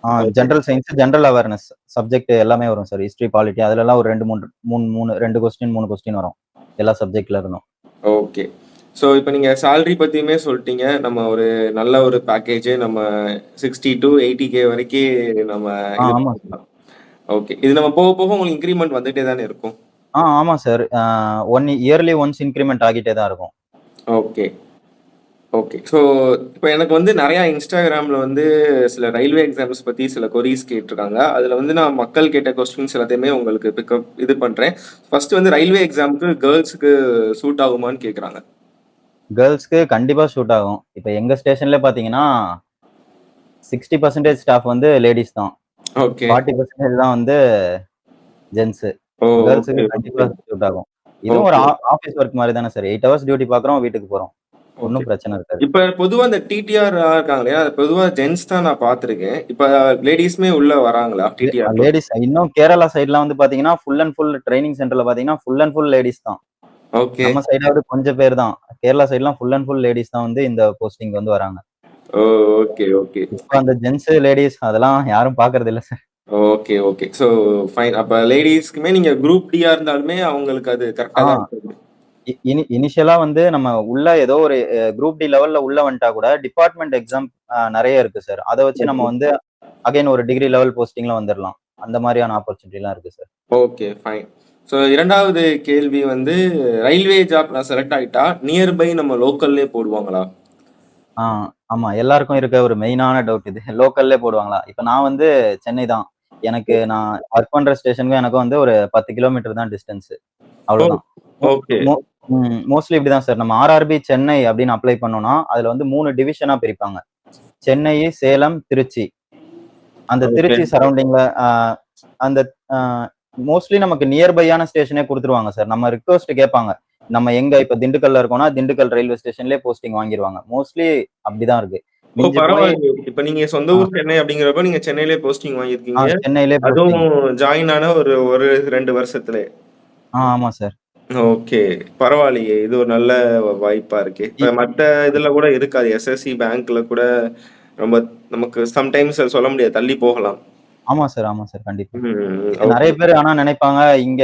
Okay. General science, general awareness subject எல்லாமே வரும் சார். ஹிஸ்டரி, பாலிட்டி அதுலலாம் ஒரு 2, 3 2 கொஸ்டின் 3 கொஸ்டின் வரும். எல்லா சப்ஜெக்ட்ல இருந்தும். ஓகே. ஸோ இப்ப நீங்க சேலரி பத்தியுமே சொல்ட்டீங்க. நம்ம ஒரு நல்ல ஒரு பேக்கேஜே நம்ம 60 டூ 80K வரைக்கி நம்ம இது ஆமா சார். பண்ணிக்கலாம். ஓகே. இது நம்ம போக போக உங்களுக்கு இன்கிரிமெண்ட் வந்துட்டே தானே இருக்கும். ஆமா சார். இயர்லி ஒன்ஸ் இன்கிரிமென்ட் ஆகிட்டே தான் இருக்கும். ஓகே. ஓகே. ஸோ இப்ப எனக்கு வந்து நெறையா Instagramல வந்து சில ரயில்வே எக்ஸாம்ஸ் பத்தி சில கொரீஸ் கேட்டுருக்காங்க. அதுல வந்து நான் மக்கள் கேட்ட கொஸ்டின்ஸ் எல்லாத்தையுமே உங்களுக்கு பிக்கப் இது பண்றேன். ஃபர்ஸ்ட் வந்து ரயில்வே எக்ஸாம்க்கு கேர்ல்ஸ்க்கு சூட் ஆகுமான்னு கேட்குறாங்க. கேர்ல்ஸ்க்கு கண்டிப்பா சூட் ஆகும். இப்ப எங்க ஸ்டேஷன்ல பாத்தீங்கன்னா 60% ஸ்டாஃப் வந்து லேடீஸ் தான். ஓகே. 40% தான் வந்து ஜென்ஸ். ஓ! கேர்ல்ஸ்க்கு ஓகே, ஓகே. கண்டிப்பா சூட் ஆகும். இதுவும் ஒரு ஓகே, ஆஃபீஸ் ஒர்க் மாரி தானே சார். 8 ஹவர்ஸ் டியூட்டி பார்க்குறோம், வீட்டுக்கு போறோம். ஓகே. ஒண்ணும் பிரச்சனை இருக்காது. இப்ப பொதுவா இந்த டிடிஆர்லாம் இருக்காங்க இல்லையா? அது பொதுவா ஜென்ட்ஸ் தான் நான் பார்த்துருக்கேன். இப்ப லேடீஸுமே உள்ள வராங்களா? டிடிஆர் லேடீஸ் இன்னும் கேரளா சைட்லாம் வந்து பார்த்தீங்கன்னா, ஃபுல் அண்ட் ஃபுல் ட்ரெய்னிங் சென்டர்ல பார்த்தீங்கன்னா, ஃபுல் அண்ட் ஃபுல் லேடீஸ் தான். ஓகே. நம்ம சைடாவது கொஞ்சம் பேர் தான். கேரளா சைட்லாம் ஃபுல் அண்ட் ஃபுல் லேடீஸ் தான் வந்து இந்த போஸ்டிங் வந்து வராங்க. ஓ! Okay, okay. இப்ப அந்த ஜென்ஸ், லேடீஸ் அதெல்லாம் யாரும் பார்க்கறது இல்ல sir. Okay, okay. So fine. அப்ப லேடீஸ்க்குமே நீங்க குரூப் டியா இருந்தாலுமே அவங்களுக்கு அது கரெக்ட்டா ஆ தான் இருக்குது. இனிஷியலா வந்து நம்ம உள்ள ஏதோ ஒரு குரூப் டி லெவல்ல உள்ள வந்துட்டா கூட டிபார்ட்மெண்ட் எக்ஸாம் நெறைய இருக்கு சார். அத வச்சு நம்ம ஓகே, வந்து அகைன் ஒரு டிகிரி லெவல் போஸ்டிங்ல வந்துரலாம். அந்த மாரியான ஆப்பர்ச்சுனிட்டிலாம் இருக்கு சார். Okay, fine. ஸோ 2வது கேள்வி வந்து ரயில்வே ஜாப் நான் செலக்ட் ஆயிட்டா, நியர் பை நம்ம லோக்கல்லயே போடுவாங்களா? ஆ ஆமா. எல்லாருக்கும் இருக்க ஒரு மெயினான டவுட் இது. லோக்கல்லே போடுவாங்களா? இப்ப நான் வந்து சென்னை தான். எனக்கு நான் ஒர்க் பண்ற ஸ்டேஷனுக்கும் எனக்கும் வந்து ஒரு 10 கிலோமீட்டர் தான் டிஸ்டன்ஸ். ஓ! அவ்வளோதான். மோ ஓகே, மோ மோஸ்ட்லி இப்படிதான் சார். நம்ம ஆர்ஆர்பி சென்னை அப்படின்னு அப்ளை பண்ணோம்னா, அதுல வந்து 3 டிவிஷனா பிரிப்பாங்க. சென்னை, சேலம், திருச்சி. அந்த ஓகே, திருச்சி சரவுண்டிங்ல அந்த அ மோஸ்ட்லி நமக்கு நியர் பையான ஸ்டேஷனே குடுத்துருவாங்க சார். நம்ம ரிக்வெஸ்ட் கேட்பாங்க. நம்ம எங்க இப்ப திண்டுக்கல்ல இருக்கோம்னா, திண்டுக்கல் ரயில்வே ஸ்டேஷன்லயே போஸ்டிங் வாங்கிருவாங்க. மோஸ்ட்லி அப்படிதான் இருக்கு. ஓ! மிஞ்சி போய் பரவாயில்லையே. இப்ப நீங்க சொந்த ஆ ஊர் சென்னை அப்படிங்கிறப்ப நீங்க சென்னையிலேயே போஸ்டிங் வாங்கியிருக்கீங்க. சென்னையிலே போஸ்டிங். அதுவும் ஜாயின் ஆன ஒரு 2 வருஷத்திலே. ஆமா சார். ஓகே. பரவாயில்லையே. இது ஒரு நல்ல வாய்ப்பா இருக்கே. இ இப்ப மத்த இதுல கூட இருக்காது. எஸ்எஸ்சி பேங்க்ல கூட ரொம்ப நமக்கு சம்டைம்ஸ் சொல்ல முடியாது. தள்ளி போகலாம். ஆமா சார். கண்டிப்பா. ம். இது நெறைய ஓகே. பேரு ஆனா நெனைப்பாங்க, இங்க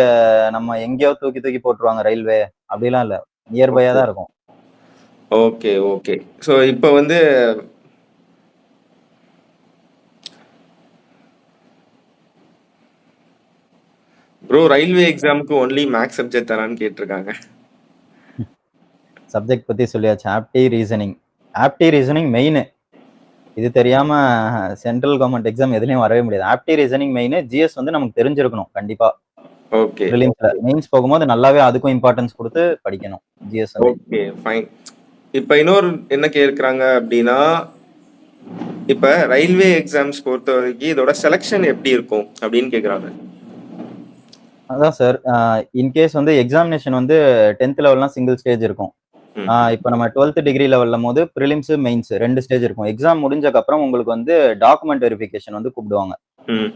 நம்ம எங்கேயோ தூக்கி தூக்கி போட்டுருவாங்க ரயில்வே. அப்படிலாம் இல்ல. நியர் பையா ஓகே. தான் இருக்கும். Okay, okay. ஸோ இப்ப வந்து ப்ரோ ரயில்வே எக்ஸாம்க்கு ஒன்லி மேத்ஸ் சப்ஜெக்ட் தானான்னு கேட்டிருக்காங்க. சப்ஜெக்ட் பத்தி சொல்லியாச்சு. ஆப்டி ரீசனிங் மெயினு. இது தெரியாம சென்ட்ரல் கவர்ன்மென்ட் எக்ஸாம் எதுலயும் வரவே முடியாது. ஆப்டி ரீசனிங் மெயினு. ஜிஎஸ் வந்து நமக்கு தெரிஞ்சிருக்கணும் கண்டிப்பா. ஓகே, பிரிலிம்ஸ்ல. மெயின்ஸ் போகும்போது நல்லாவே அதுக்கும் இம்பார்ட்டன்ஸ் குடுத்து படிக்கணும். ஜிஎஸ் வந்து. ஓகே. ஃபைன். இப்ப இன்னொரு என்ன கேட்குறாங்க அப்டின்னா, இப்ப ரயில்வே எக்ஸாம்ஸ் பொறுத்தவரைக்கும் இதோட செலக்ஷன் எப்படி இருக்கும்? அப்டின்னு கேட்குறாங்க. அதான் சார். இன்கேஸ் வந்து எக்ஸாமினேஷன் வந்து 10த் லெவல்னா சிங்கிள் ஸ்டேஜ் இருக்கும். ம். இப்ப நம்ம 12த் டிகிரி லெவல்லும்போது பிரிலிம்ஸ், மெயின்ஸ் 2 ஸ்டேஜ் இருக்கும். எக்ஸாம் முடிஞ்சதுக்கப்புறம் உங்களுக்கு வந்து டாக்குமெண்ட் வெரிஃபிகேஷன் வந்து கூப்பிடுவாங்க. ம்.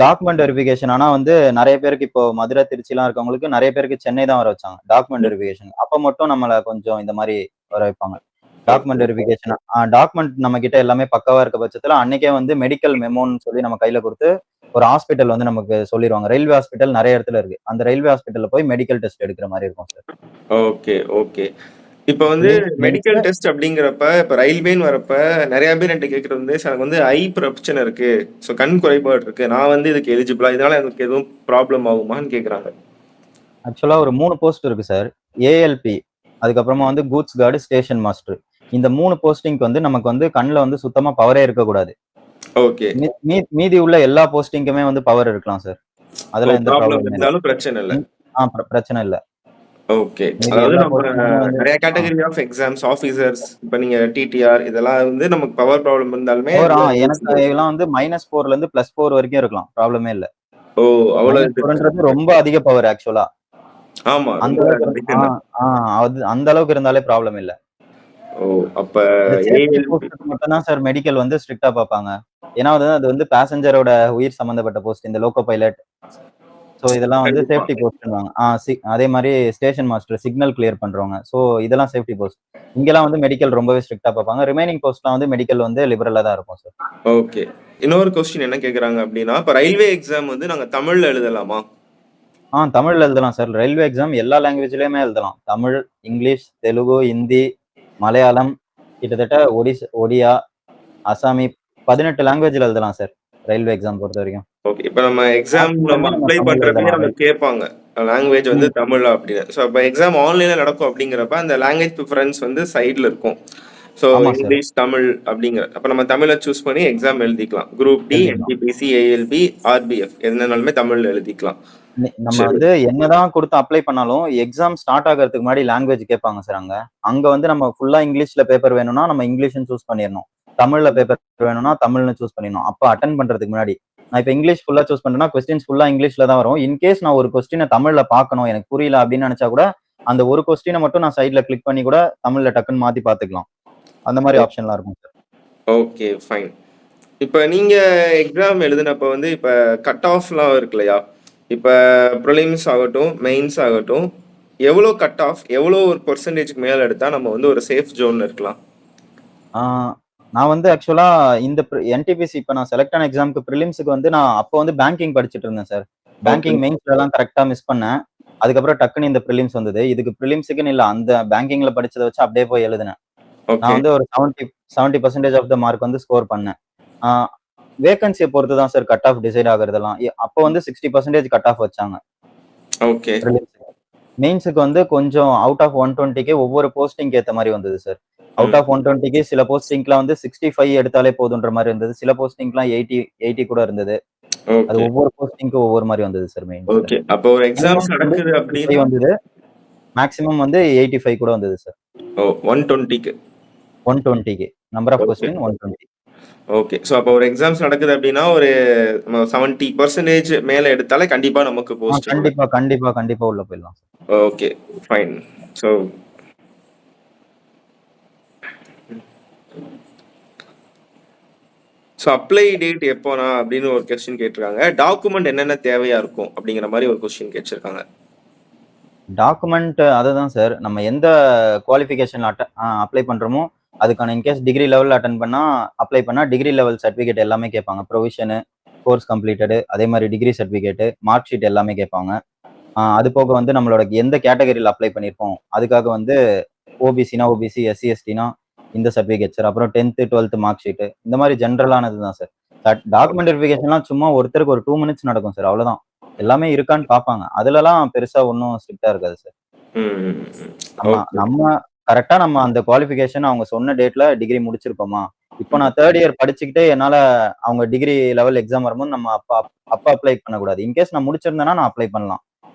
டாக்குமெண்ட் வெரிஃபிகேஷன் ஆனா வந்து நெறைய பேருக்கு இப்போ மதுரை, திருச்சிலாம் இருக்கவங்களுக்கு நெறைய பேருக்கு சென்னை தான் வர வச்சாங்க. டாக்குமெண்ட் ம். வெரிஃபிகேஷன். அப்ப மட்டும் நம்மள கொஞ்சம் இந்த மாரி வர வைப்பாங்க. ஓகே. டாக்குமெண்ட் வெரிஃபிகேஷன் டாக்குமெண்ட் நம்ம கிட்ட எல்லாமே பக்காவா இருக்க பட்சத்துல அன்னைக்கே வந்து மெடிக்கல் மெமோன்னு சொல்லி நம்ம கையில குடுத்து, ஒரு ஹாஸ்பிட்டல் வந்து நமக்கு சொல்லிருவாங்க. ரயில்வே ஹாஸ்பிட்டல் நெறைய இடத்துல இருக்கு. அந்த ரயில்வே ஹாஸ்பிட்டல்ல போய் மெடிக்கல் டெஸ்ட் எடுக்கிற மாரி இருக்கும் சார். Okay, okay. இப்ப வந்து மெடிக்கல் மெயின்ஸ் டெஸ்ட் அப்டிங்கிறப்ப, இப்ப ரயில்வேன்னு வரப்ப நெறைய பேர் என்ட்ட கேட்கறது வந்து, "சார் எனக்கு வந்து ஐ பிரச்சனை இருக்கு. ஸோ கண் குறைபாடு இருக்கு. நான் வந்து இதுக்கு எலிஜிபிளா? இதனால எனக்கு எதுவும் ப்ராப்ளம் ஆகுமான்னு?" கேட்குறாங்க. ஆக்சுவலா ஒரு 3 போஸ்ட் இருக்கு சார். ஏஎல்பி, அதுக்கப்புறமா வந்து கூட்ஸ் கார்டு, ஸ்டேஷன் மாஸ்டர். இந்த 3 போஸ்டிங்க்கு வந்து நமக்கு வந்து கண்ல வந்து சுத்தமா பவரே இருக்கக்கூடாது. ஓகே. மீதி உள்ள எல்லா போஸ்டிங்க்குமே வந்து பவர் இருக்கலாம் சார். ஓ! அதெல்லாம் எந்த ப்ராப்ளம் ப்ராப்ளமுமே இல்ல. இருந்தாலும் பிரச்சனை இல்ல. ம். பிரச்சனை இல்ல. ஓகே. மீதி அதாவது எல்லா நம்ம போஸ்டிங்குமே வந்து நெறைய ஆ கேட்டகரி ஆஃப் எக்ஸாம்ஸ், ஆஃபீசர்ஸ் இப்ப நீங்க டிடிஆர் இதெல்லாம் வந்து நமக்கு பவர் ப்ராப்ளம் இருந்தாலுமே பவர் இதுல எனக்கு இதெல்லாம் வந்து -4ல இருந்து +4 வரைக்கும் இருக்கலாம். ப்ராப்ளமே இல்ல. ஓ! அவ்வளோ இது இருக்கா? -4ன்றது ரொம்ப அதிக பவர் ஆக்சுவலா. ஆமா. அந்த ரொம்ப அளவுக்கு அதிகம் தான். ஆ அது அந்த அளவுக்கு இருந்தாலே ப்ராப்ளம் இல்ல. ஓ! அப்ப இந்த சேஃப்டி ஏஎல்பி போஸ்ட்க்கு மட்டும் தான் சார் மெடிக்கல் வந்து ஸ்ட்ரிக்ட்டா பார்ப்பாங்க. ஏன்னா வந்து அது வந்து பேசஞ்சரோட உயிர் சம்பந்தப்பட்ட போஸ்ட். இந்த லோக்கோ பைலட். ஸோ இதெல்லாம் வந்து கண்டிப்பா. சேஃப்டி போஸ்ட்ன்னுவாங்க. அதே மாரி ஸ்டேஷன் மாஸ்டர் சிக்னல் கிளியர் பண்றவங்க. ஸோ இதெல்லாம் சேஃப்டி போஸ்ட். இங்கலாம் வந்து மெடிக்கல் ரொம்பவே ஸ்ட்ரிக்ட்டா பார்ப்பாங்க. ரிமைனிங் போஸ்ட்லாம் வந்து மெடிக்கல் வந்து லிபரலா தான் இருக்கும் சார். ஓகே. இன்னொரு கொஸ்டின் என்ன கேட்குறாங்க அப்டின்னா, இப்ப ரயில்வே எக்ஸாம் வந்து நாங்க தமிழ்ல எழுதலாமா? தமிழ்ல எழுதலாம் சார். ரயில்வே எக்ஸாம் எல்லா லாங்குவேஜ்லயுமே எழுதலாம். தமிழ், இங்கிலீஷ், தெலுங்கு, ஹிந்தி, மலையாளம், கிட்டத்தட்ட ஒடியா, அசாமி 18 லாங்குவேஜ்ல எழுதலாம் சார். ரயில்வே எக்ஸாம் பொறுத்தவரைக்கும். ஓகே. இப்ப நம்ம எக்ஸாம் நம்ம ஆப்ஷன்லுமே நம்ம அப்ளை தமிழ்ல பண்றப்பயே எழுதலாம். நமக்கு கேட்பாங்க. லாங்குவேஜ் வந்து ம். தமிழா அப்படின்னு. ஸோ அப்ப எக்ஸாம் ஆன்லைன்ல நடக்கும் அப்படிங்கிறப்ப, அந்த லாங்குவேஜ் ப்ரிஃபரன்ஸ் வந்து சைட்ல இருக்கும். ஸோ ஆமா சார். இங்கிலீஷ், தமிழ் அப்படிங்கிற அப்ப நம்ம தமிழ சூஸ் பண்ணி எக்ஸாம் எழுதிக்கலாம். குரூப் டி, எழுதிக்கலாம். என்டிபிசி, ஏஎல்பி, ஆர்பிஎஃப் எதுனாலுமே தமிழ்ல எழுதிக்கலாம். நம்ம சரி. வந்து என்னதான் குடுத்து அப்ளை பண்ணாலும், எக்ஸாம் ஸ்டார்ட் ஆகறதுக்கு முன்னாடி லாங்குவேஜ் கேட்பாங்க சார் அங்க. அங்க வந்து நம்ம ஃபுல்லா இங்கிலீஷ்ல பேப்பர் வேணும்னா, நம்ம இங்கிலீஷ்ன்னு சூஸ் பண்ணிறணும். தமிழ்ல பேப்பர் வேணும்னா, தமிழ்னு சூஸ் பண்ணிடணும். அப்ப அட்டெண்ட் பண்றதுக்கு முன்னாடி. நான் இப்ப இங்கிலீஷ் ஃபுல்லா சூஸ் பண்றேன்னா கொஸ்டின்ஸ் ஃபுல்லா இங்கிலீஷ்ல தான் வரும். இன்கேஸ் நான் ஒரு கொஸ்டினை தமிழ்ல பார்க்கணும் எனக்கு புரியல அப்படின்னு நினைச்சா கூட அந்த ஒரு கொஸ்டினை மட்டும் நான் சைட்ல கிளிக் பண்ணி கூட தமிழ்ல டக்குன்னு மாத்தி பார்த்துக்கலாம். அந்த மாதிரி ஆப்ஷன்லாம் இருக்கும் சார். Okay fine. இப்ப நீங்க எக்ஸாம் எழுதினப்ப வந்து இப்ப கட் ஆஃப்லாம் இருக்கு இல்லையா? இப்ப ப்ரிலிம்ஸ் ஆகட்டும், மெயின்ஸ் ஆகட்டும், எவ்வளோ கட் ஆஃப், எவ்வளோ ஒரு பெர்சன்டேஜ்க்கு மேல எடுத்தா நம்ம வந்து ஒரு சேஃப் ஜோன்ல இருக்கலாம்? நான் வந்து ஆக்சுவலா இந்த என்டிபிசி இப்ப நான் செலக்ட் ஆன எக்ஸாமுக்கு ப்ரிலிம்ஸுக்கு வந்து நான் அப்போ வந்து பேங்கிங் படிச்சுட்டு இருந்தேன் சார். ஓகே. பேங்கிங் மெயின்ஸ்ல எல்லாம் கரெக்டா மிஸ் பண்ணேன். அதுக்கப்புறம் டக்குன்னு இந்த ப்ரிலிம்ஸ் வந்தது. இதுக்கு ப்ரிலிம்ஸுக்குன்னு இல்ல அந்த பேங்கிங்ல படிச்சதை வச்சு அப்படியே போய் எழுதினேன். நான் ஓகே. வந்து ஒரு 70% ஆஃப் த மார்க் வந்து ஸ்கோர் பண்ணேன். வேகன்சியை பொறுத்து தான் சார் கட் ஆஃப் டிசைட் ஆகுறதெல்லாம். அப்போ வந்து 60% கட் ஆஃப் வச்சாங்க ஓகே. ப்ரிலிம்ஸுக்கு. மெயின்ஸுக்கு வந்து கொஞ்சம் அவுட் ஆஃப் 120க்கு ஒவ்வொரு போஸ்டிங்க்கு ஏத்த மாதிரி வந்தது சார். அவுட் ம். ஆஃப் 120க்கு சில போஸ்டிங்க்லாம் வந்து 65 எடுத்தாலே போதுன்ற மாதிரி இருந்தது. சில போஸ்டிங்க்லாம் 80 கூட இருந்தது. அது ஓகே. ஒவ்வொரு போஸ்டிங்க்கும் ஒவ்வொரு மாதிரி வந்தது சார் மெயின்ஸ்ல. ஓகே. அப்போ ஒரு எக்ஸாம்ஸ் மினிமம் வந்து நடக்குது 65 அப்படின்னா வந்தது. மேக்ஸிமம் வந்து 85 கூட வந்தது சார். 120க்கு. 120க்கு number of okay. Question 120. Okay. So அப்போ ஒரு எக்ஸாம்ஸ் நடக்குது அப்படின்னா ஒரு 70% மேல எடுத்தாலே கண்டிப்பா நமக்கு போஸ்ட் இருக்கு. கண்டிப்பா கண்டிப்பா கண்டிப்பா உள்ள போயிடலாம் sir. Okay fine. So apply date எப்போனா அப்படின்னு ஒரு கொஸ்டின் கேட்டிருக்காங்க. டாக்குமெண்ட் என்னென்ன தேவையா இருக்கும் அப்படிங்கிற மாதிரி ஒரு கொஸ்டின் கேட்டிருக்காங்க. டாக்குமெண்ட் அதுதான் சார். நம்ம எந்த குவாலிஃபிகேஷன்ல அப்ளை பண்றோமோ அதுக்கான இன்கேஸ் டிகிரி லெவல்ல அட்டன் பண்ணா அப்ளை பண்ணா டிகிரி லெவல் சர்டிஃபிகேட் எல்லாமே கேட்பாங்க. ப்ரொவிஷனு, கோர்ஸ் கம்ப்ளீட்டடு, அதே மாதிரி டிகிரி சர்டிஃபிகேட்டு, மார்க் ஷீட் எல்லாமே கேட்பாங்க. அது போக வந்து நம்மளோட எந்த கேட்டகரியில் அப்ளை பண்ணியிருக்கோம் அதுக்காக வந்து ஓபிசினா ஓபிசி, எஸ்சி எஸ்டினா இந்த சர்டிஃபிகேட் சார். அப்புறம் 10th 12th மார்க் ஷீட்டு இந்த மாதிரி ஜென்ரலானது தான் சார். டாக்குமெண்ட் வெரிஃபிகேஷன்லாம் சும்மா ஒருத்தருக்கு ஒரு 2 மினிட்ஸ் நடக்கும் சார். அவ்வளவுதான். எல்லாமே இருக்கான்னு பார்ப்பாங்க. அதுலலாம் பெருசா ஒன்றும் ஸ்ட்ரிக்டா இருக்காது சார். ம். நம்ம ஓகே. நம்ம கரெக்டா நம்ம அந்த குவாலிஃபிகேஷன் அவங்க சொன்ன டேட்ல டிகிரி முடிச்சிருப்போமா? இப்போ நான் 3rd இயர் படிச்சுக்கிட்டே என்னால அவங்க டிகிரி லெவல் எக்ஸாம் வரும்போது நம்ம அப்ப அப்ளை பண்ணக்கூடாது. இன்கேஸ் நான் முடிச்சிருந்தேன்னா நான் அப்ளை பண்ணலாம்.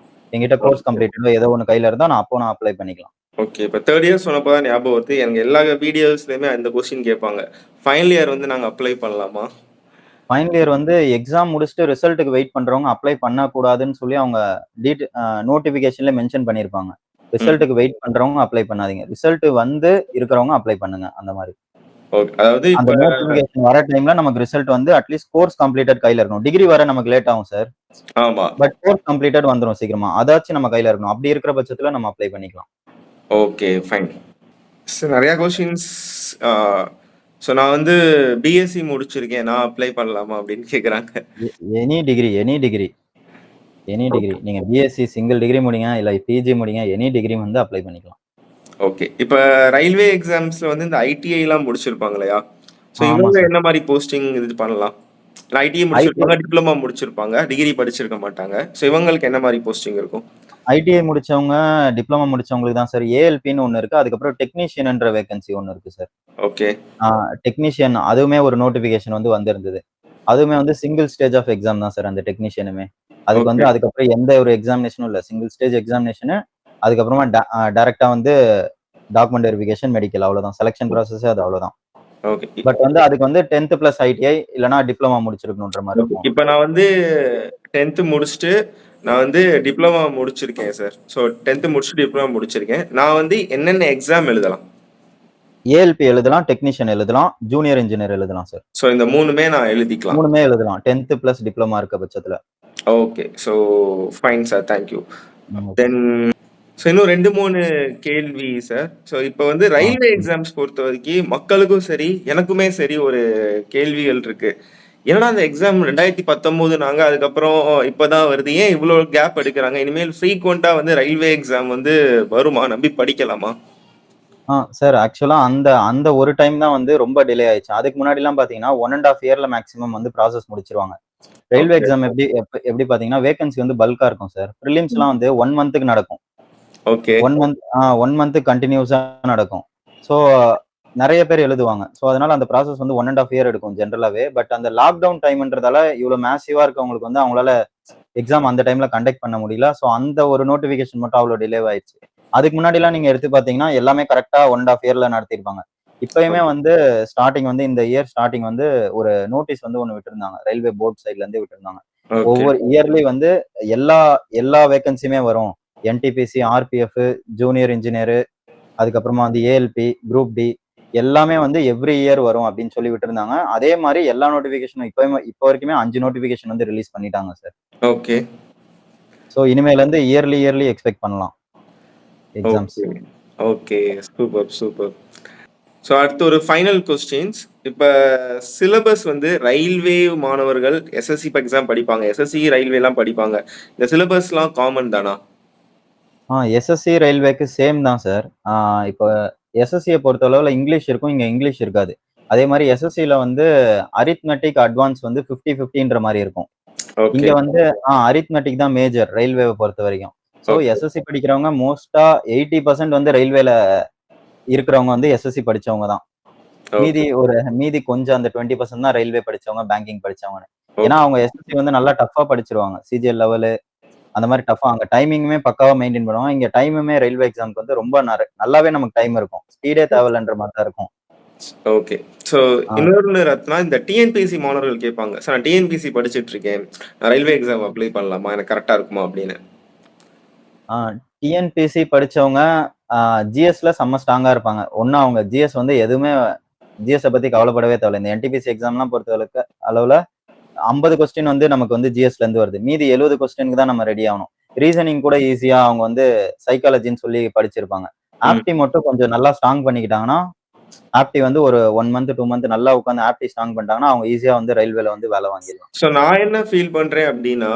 என்கிட்ட கோர்ஸ் ஓகே. கம்ப்ளீட்டடோ ஏதோ ஒண்ணு கையில இருந்தா நான் அப்ளை பண்ணிக்கலாம். ஓகே. இப்போ 3rd இயர் சொன்னப்போ தான் ஞாபகம் வருது. எனக்கு எல்லா வீடியோஸ்லயுமே அந்த கொஸ்டின் கேட்பாங்க. ஃபைனல் இயர் வந்து நாங்க அப்ளை பண்ணலாமா? ஃபைனல் இயர் வந்து எக்ஸாம் முடிச்சுட்டு ரிசல்ட்டுக்கு வெயிட் பண்றவங்க அப்ளை பண்ணக்கூடாதுன்னு சொல்லி அவங்க நோட்டிஃபிகேஷன்ல மென்ஷன் பண்ணியிருப்பாங்க. ம். ரிசல்ட்டுக்கு வெயிட் பண்றவங்க அப்ளை பண்ணாதீங்க. ரிசல்ட் வந்து இருக்கிறவங்க அப்ளை பண்ணுங்க. அந்த மாதிரி. ஓகே. அதாவது அந்த இப்ப நோட்டிஃபிகேஷன் வர டைம்ல நமக்கு ரிசல்ட் வந்து அட்லீஸ்ட் கோர்ஸ் கம்ப்ளீட்டட் கையில இருக்கணும். டிகிரி வர நமக்கு லேட் ஆகும் சார். ஆமா. பட் கோர்ஸ் கம்ப்ளீட்டட் வந்துரும் சீக்கிரமா. அதாச்சும் நம்ம கையில இருக்கணும். அப்படி இருக்கிற பட்சத்துல நம்ம அப்ளை பண்ணிக்கலாம். Okay fine. நிறைய கொஸ்டின்ஸ். நான் வந்து பிஎஸ்சி முடிச்சிருக்கேன். நான் அப்ளை பண்ணலாமா அப்படின்னு கேட்குறாங்க. எனி டிகிரி நீங்க பிஎஸ்சி சிங்கிள் டிகிரி முடிங்க, இல்ல பிஜி முடிங்க, எனி டிகிரி வந்து அப்ளை பண்ணிக்கலாம். ஓகே. இப்ப ரயில்வே எக்ஸாம்ஸ்ல வந்து இந்த ஐடிஐலாம் முடிச்சிருப்பாங்க இல்லையா? ஸோ ஆமா இவங்க சார். என்ன மாதிரி போஸ்டிங் இது பண்ணலாம்? ஐடிஐ ஐடி முடிச்சிருப்பாங்க, டிப்ளமா முடிச்சிருப்பாங்க, டிகிரி படிச்சிருக்க மாட்டாங்க. ஸோ இவங்களுக்கு என்ன மாதிரி போஸ்டிங் இருக்கும்? ஐடிஐ முடிச்சவங்க, டிப்ளமோ முடிச்சவங்களுக்கு தான் சார் ஏஎல்பின்னு ஒண்ணு இருக்கு. அதுக்கப்புறம் டெக்னீஷியன்ன்ற வேகன்சி ஒண்ணு இருக்கு சார். ஓகே. டெக்னீஷியன் அதுவுமே ஒரு நோட்டிஃபிகேஷன் வந்து வந்திருந்தது. அதுவுமே வந்து சிங்கிள் ஸ்டேஜ் ஆஃப் எக்ஸாம் தான் சார் அந்த டெக்னீஷியனுமே. அதுக்கு வந்து ஓகே. அதுக்கப்புறம் எந்த ஒரு எக்ஸாமினேஷனும் இல்ல. சிங்கிள் ஸ்டேஜ் எக்ஸாமினேஷனு அதுக்கப்புறமா டைரக்ட்டா வந்து டாக்குமெண்ட் வெரிஃபிகேஷன், மெடிக்கல் அவ்வளவுதான். செலக்ஷன் ப்ராசஸே அது அவ்வளவுதான். ஓகே. பட் வந்து அதுக்கு வந்து 10th பிளஸ் ஐடிஐ இல்லனா டிப்ளமா முடிச்சிருக்கணுன்ற மாரி ஓகே. இருக்கும். இப்ப நான் வந்து 10th முடிச்சுட்டு நான் வந்து டிப்ளமா முடிச்சிருக்கேன் சார். ஸோ 10th முடிச்சுட்டு டிப்ளமா முடிச்சிருக்கேன். நான் வந்து என்னென்ன எக்ஸாம் எழுதலாம்? ஏஎல்பி எழுதலாம், டெக்னீஷியன் எழுதலாம், ஜூனியர் இன்ஜினியர் எழுதலாம் சார். ஸோ இந்த 3மே நான் எழுதிக்கலாம். 3மே எழுதலாம். 10th பிளஸ் டிப்ளமா இருக்க பட்சத்துல. Okay. So fine sir. Thank you. Okay. Then இன்னும் 2, 3 கேள்வி சார். இப்ப வந்து ரயில்வே சரி. எக்ஸாம்ஸ் பொறுத்தவரைக்கும் மக்களுக்கும் சரி, எனக்குமே சரி ஒரு கேள்விகள் இருக்கு. என்னடா அந்த எக்ஸாம் 2019 நாங்க அதுக்கப்புறம் இப்பதான் வருது. ஏன் இவ்ளோ கேப் எடுக்குறாங்க? இனிமேல் ஃப்ரீக்வென்ட்டா வந்து ரயில்வே எக்ஸாம் வந்து வருமா? நம்பி படிக்கலாமா? சார் ஆக்சுவலா அந்த அந்த ஒரு டைம் தான் வந்து ரொம்ப டிலே ஆயிடுச்சு. அதுக்கு முன்னாடிலாம் பாத்தீங்கன்னா 1 1/2 இயர்ல மேக்ஸிமம் வந்து ப்ராசஸ் முடிச்சிருவாங்க. Railway okay. எக்ஸாம் எப்படி பாத்தீங்கன்னா வேகன்சி வந்து பல்கா இருக்கும் சார். பிரிலிம்ஸ்லாம் வந்து 1 மந்த்துக்கு நடக்கும். ஓகே. 1 மந்த் கண்டினியூஸா நடக்கும். ஸோ நெறைய பேர் எழுதுவாங்க. ஸோ அதனால அந்த ப்ராசஸ் வந்து 1 1/2 இயர் எடுக்கும் ஜென்ரலாவே. பட் அந்த லாக்டவுன் டைம்ன்றதால இவ்ளோ மேசிவா இருக்கவங்களுக்கு வந்து அவங்களால எக்ஸாம் அந்த டைம்ல கண்டக்ட் பண்ண முடியல. ஸோ அந்த ஒரு நோட்டிஃபிகேஷன் மட்டும் அவ்ளோ டிலே ஆயிடுச்சு. அதுக்கு முன்னாடிலாம் நீங்க எடுத்து பார்த்தீங்கன்னா, எல்லாமே கரெக்ட்டா 1 1/2 இயர்ல நடத்திருப்பாங்க. இப்பயுமே ஓகே. வந்து ஸ்டார்ட்டிங் வந்து இந்த இயர் ஸ்டார்ட்டிங் வந்து ஒரு நோட்டீஸ் வந்து ஒண்ணு விட்டிருந்தாங்க. ரயில்வே போர்ட் சைட்ல இருந்தே விட்டிருந்தாங்க. ஓகே. ஒவ்வொரு இயர்லி வந்து எல்லா எல்லா வேக்கன்சியுமே வரும். என்டிபிசி, ஆர்பிஎஃப், ஜூனியர் இன்ஜினியர், அதுக்கப்புறமா வந்து ஏஎல்பி, குரூப் டி எல்லாமே வந்து எவ்ரி இயர் வரும் அப்படின்னு சொல்லி விட்டிருந்தாங்க. அதே மாரி எல்லா நோட்டிஃபிகேஷனும் இப்போ வரைக்குமே 5 நோட்டிஃபிகேஷன் வந்து ரிலீஸ் பண்ணிட்டாங்க சார். ஓகே. ஸோ இனிமேலேருந்து இயர்லி எக்ஸ்பெக்ட் பண்ணலாம் exams. Okay. Okay. Super, super. So அடுத்து ஒரு ஃபைனல் கொஸ்டின்ஸ். இப்ப சிலபஸ் வந்து ரயில்வே மாணவர்கள் எஸ்எஸ்சி எக்ஸாம் படிப்பாங்க. எஸ்எஸ்சி ரயில்வேலாம் படிப்பாங்க. இந்த சிலபஸ்லாம் காமன் தானா? எஸ்எஸ்சி ரயில்வேக்கு சேம் தான் சார். இப்போ எஸ்எஸ்சிய பொறுத்தளவுல இங்கிலீஷ் இருக்கும். இங்க இங்கிலீஷ் இருக்காது. அதே மாரி எஸ்எஸ்சில வந்து அரித்மெட்டிக் அட்வான்ஸ் வந்து 50, 50ன்ற மாரி இருக்கும். ஓகே. இங்க வந்து அரித்மெட்டிக் தான் மேஜர் ரயில்வேவ பொறுத்தவரைக்கும். So okay. எஸ்எஸ்சி படிக்கிறவங்க மோஸ்ட்டா 80% வந்து ரயில்வேல இருக்கிறவங்க வந்து எஸ்எஸ்சி படிச்சவங்க தான். ஓகே. மீதி கொஞ்சம் அந்த 20% தான் ரயில்வே படிச்சவங்க, பேங்கிங் படிச்சவங்கன்னு. ஏன்னா ஓகே. அவங்க எஸ்எஸ்சி வந்து நல்லா டஃப்பா படிச்சுருவாங்க. சிஜிஎல் லெவலு அந்த மாரி டஃப்பா அங்க டைமிங்குமே பக்காவா மெயின்டெயின் பண்ணுவாங்க. இங்க டைமுமே ரயில்வே எக்ஸாம்க்கு வந்து ரொம்ப நல்லாவே நமக்கு டைம் இருக்கும். ஸ்பீடே தேவையில்லன்ற மாரி தான் இருக்கும். ஓகே. ஸோ ஆ இன்னொன்னு ரத்னா, இந்த டிஎன்பிஎஸ்சி மாணவர்கள் கேட்பாங்க. சார் நான் டிஎன்பிஎஸ்சி படிச்சுட்டு இருக்கேன். நான் ரயில்வே எக்ஸாம் அப்ளை பண்ணலாமா? எனக்கு கரெக்ட்டா இருக்குமா? அப்படின்னு. ஆ டிஎன்பிஎஸ்சி படிச்சவங்க ஜிஎஸ்ல செம்ம ஸ்ட்ராங்கா இருப்பாங்க. ஒண்ணு அவங்க ஜிஎஸ் வந்து எதுவுமே ஜிஎஸ்ஸ பத்தி கவலைப்படவே தேவையில்ல. இந்த என்டிபிசி எக்ஸாம்லாம் பொறுத்தளவுக்கு அளவுல 50 கொஸ்டின் வந்து நமக்கு வந்து ஜிஎஸ்ல இருந்து வருது. மீதி 70 கொஸ்டினுக்கு தான் நம்ம ரெடி ஆகணும். ரீசனிங் கூட ஈஸியா அவங்க வந்து சைக்காலஜின்னு சொல்லி படிச்சிருப்பாங்க. ம். ஆப்டி மட்டும் கொஞ்சம் நல்லா ஸ்ட்ராங் பண்ணிக்கிட்டாங்கன்னா, ஆப்டி வந்து ஒரு 1 மந்த், 2 மந்த் நல்லா உட்கார்ந்து ஆப்டி ஸ்ட்ராங் பண்ணிட்டாங்கன்னா, அவங்க ஈஸியா வந்து ரயில்வேல வந்து வேலை வாங்கிடலாம். ஸோ நான் என்ன ஃபீல் பண்றேன் அப்டின்னா,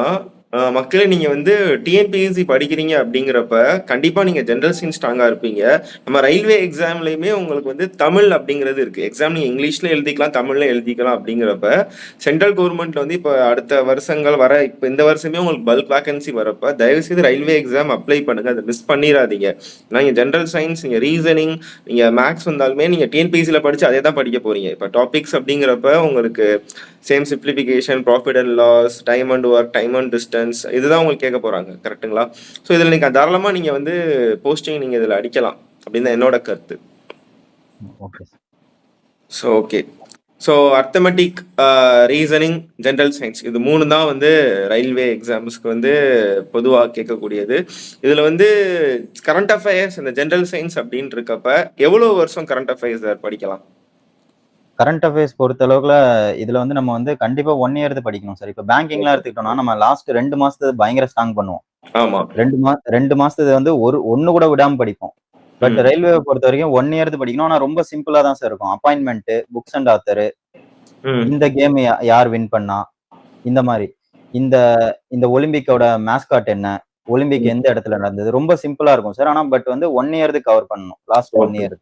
மக்களே நீங்க வந்து டிஎன்பிஎஸ்சி படிக்கிறீங்க அப்டிங்கிறப்ப, கண்டிப்பா நீங்க ஜெனரல் சயன்ஸ் ஸ்ட்ராங்கா இருப்பீங்க. நம்ம ரயில்வே எக்ஸாம்லயுமே உங்களுக்கு வந்து தமிழ் அப்டிங்கிறது இருக்கு. எக்ஸாம் நீங்க இங்கிலீஷ்ல எழுதிக்கலாம், தமிழ்ல எழுதிக்கலாம் அப்டிங்கிறப்ப, சென்ட்ரல் கவர்மெண்ட்ல வந்து இப்ப அடுத்த வருஷங்கள் இப்ப இந்த வருஷமே உங்களுக்கு பல்க் வேக்கன்சி வரப்ப, தயவுசெய்து ரயில்வே எக்ஸாம் அப்ளை பண்ணுங்க. அத மிஸ் பண்ணிறாதீங்க. ஏன்னா நீங்க ஜெனரல் சயன்ஸ், நீங்க ரீசனிங், நீங்க மேத்ஸ் வந்தாலுமே நீங்க டிஎன்பிஎஸ்சில படிச்சு அதே தான் படிக்க போறீங்க. இப்ப டாபிக்ஸ் அப்டிங்கிறப்ப உங்களுக்கு same simplification, profit and loss, time and work, time and distance இதுதான் உங்களுக்கு கேட்க போறாங்க. கரெக்ட்டுங்களா? ஸோ இதில நீங்க தாராளமா நீங்க வந்து போஸ்டிங் நீங்க இதில அடிக்கலாம். அப்படின்னு தான் என்னோட கருத்து. Okay sir. So okay. So arithmetic, reasoning, general science இது 3 தான் வந்து ரயில்வே எக்ஸாம்ஸ்க்கு வந்து பொதுவா கேட்கக்கூடியது. இதில வந்து கரண்ட் அஃபயர்ஸ் இந்த ஜெனரல் சயன்ஸ் அப்படின்னு இருக்கப்ப, எவ்வளோ வருஷம் கரண்ட் அஃபயர்ஸ் படிக்கலாம்? கரண்ட் அஃபேர்ஸ் பொறுத்தளவுல இதுல வந்து நம்ம வந்து கண்டிப்பா 1 இயர் படிக்கணும் சார். இப்ப பேங்கிங்லாம் எடுத்துக்கிட்டோம்னா, நம்ம லாஸ்ட் 2 மாசத்து பயங்கர ஸ்ட்ராங் பண்ணுவோம். ஆமா. 2 மாசத்து வந்து ஒண்ணு கூட விடாம படிப்போம். பட் ம். ரயில்வேவ பொறுத்தவரைக்கும் 1 இயர் படிக்கணும். ஆனா ரொம்ப சிம்பிளா தான் சார் இருக்கும். அப்பாயின்ட்மென்ட், புக்ஸ் அண்ட் ஆத்தர், ம். இந்த கேம் யார் வின் பண்ணா, இந்த மாரி. இந்த இந்த ஒலிம்பிக்கோட மாஸ்காட் என்ன? ஒலிம்பிக் ம். எந்த இடத்துல நடந்தது? ரொம்ப சிம்பிளா இருக்கும் சார். ஆனா பட் வந்து 1 இயர்து கவர் பண்ணணும். Last 1 okay. இயர்.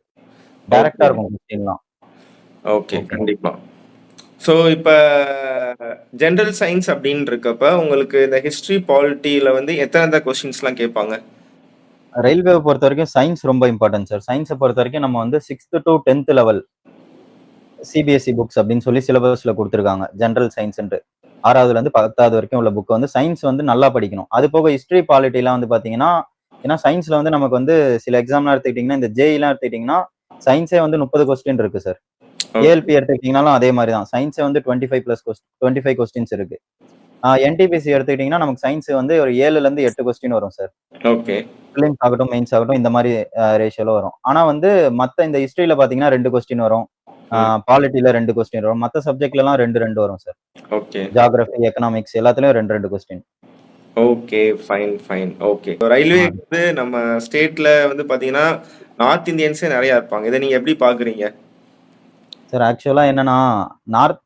டைரக்ட்டா ஓகே. இருக்கும் கொஸ்டின்லாம். ஓகே. ஓகே. கண்டிப்பா. ஸோ இப்ப ஜெனரல் சயன்ஸ் அப்படின்னு இருக்கப்ப, உங்களுக்கு இந்த ஹிஸ்டரி, பாலிட்டில வந்து எத்தன கொஸ்டின்ஸ்லாம் கேட்பாங்க? ரயில்வேவ பொறுத்தவரைக்கும் சயன்ஸ் ரொம்ப இம்பார்ட்டன்ட் சார். சயன்ஸ பொறுத்தவரைக்கும் நம்ம வந்து 6த் டூ 10த் லெவல் சிபிஎஸ்இ புக்ஸ் அப்படின்னு சொல்லி சிலபஸ்ல குடுத்துருக்காங்க. ஜெனரல் சயன்ஸ்ன்ட்டு. 6வதுல இருந்து 10வது வரைக்கும் உள்ள புக் வந்து சயன்ஸ் வந்து நல்லா படிக்கணும். அது போக ஹிஸ்டரி, பாலிட்டிலாம் வந்து பார்த்தீங்கன்னா, ஏன்னா சயன்ஸ்ல வந்து நமக்கு வந்து சில எக்ஸாம்லாம் எடுத்துக்கிட்டீங்கன்னா, இந்த ஜேஇலாம் எடுத்துக்கிட்டீங்கன்னா, சயன்ஸே வந்து 30 கொஸ்டின் இருக்கு சார். ஓகே. ஏஎல்பி எடுத்துக்கிட்டீங்கனாலும் அதே மாரி தான். சயன்ஸே வந்து 25 கொஸ்டின்ஸ் இருக்கு. என்டிபிசி எடுத்துக்கிட்டீங்கன்னா, நமக்கு சயன்ஸ் வந்து ஒரு 7ல இருந்து 8 கொஸ்டின் வரும் சார். ஓகே. பிலிம்ஸ் ஆகட்டும், மெயின்ஸ் ஆகட்டும் இந்த மாரி ரேஷியோல வரும். ஆனா வந்து மத்த இந்த ஹிஸ்டரில பார்த்தீங்கன்னா 2 கொஸ்டின் வரும். ம். பாலிட்டில 2 கொஸ்டின் வரும். மத்த சப்ஜெக்ட்லலாம் 2, 2 வரும் சார். ஓகே. ஜியோகிராஃபி, எக்கனாமிக்ஸ் எல்லாத்துலயும் 2, 2 question. Okay. Fine, fine. Okay. Railway ஆ வந்து நம்ம ஸ்டேட்ல வந்து பார்த்தீங்கன்னா, நார்த் இந்தியன்ஸே நெறையா இருப்பாங்க. இத நீங்க எப்படி பார்க்குறீங்க? சார் ஆக்சுவலா என்னன்னா, நார்த்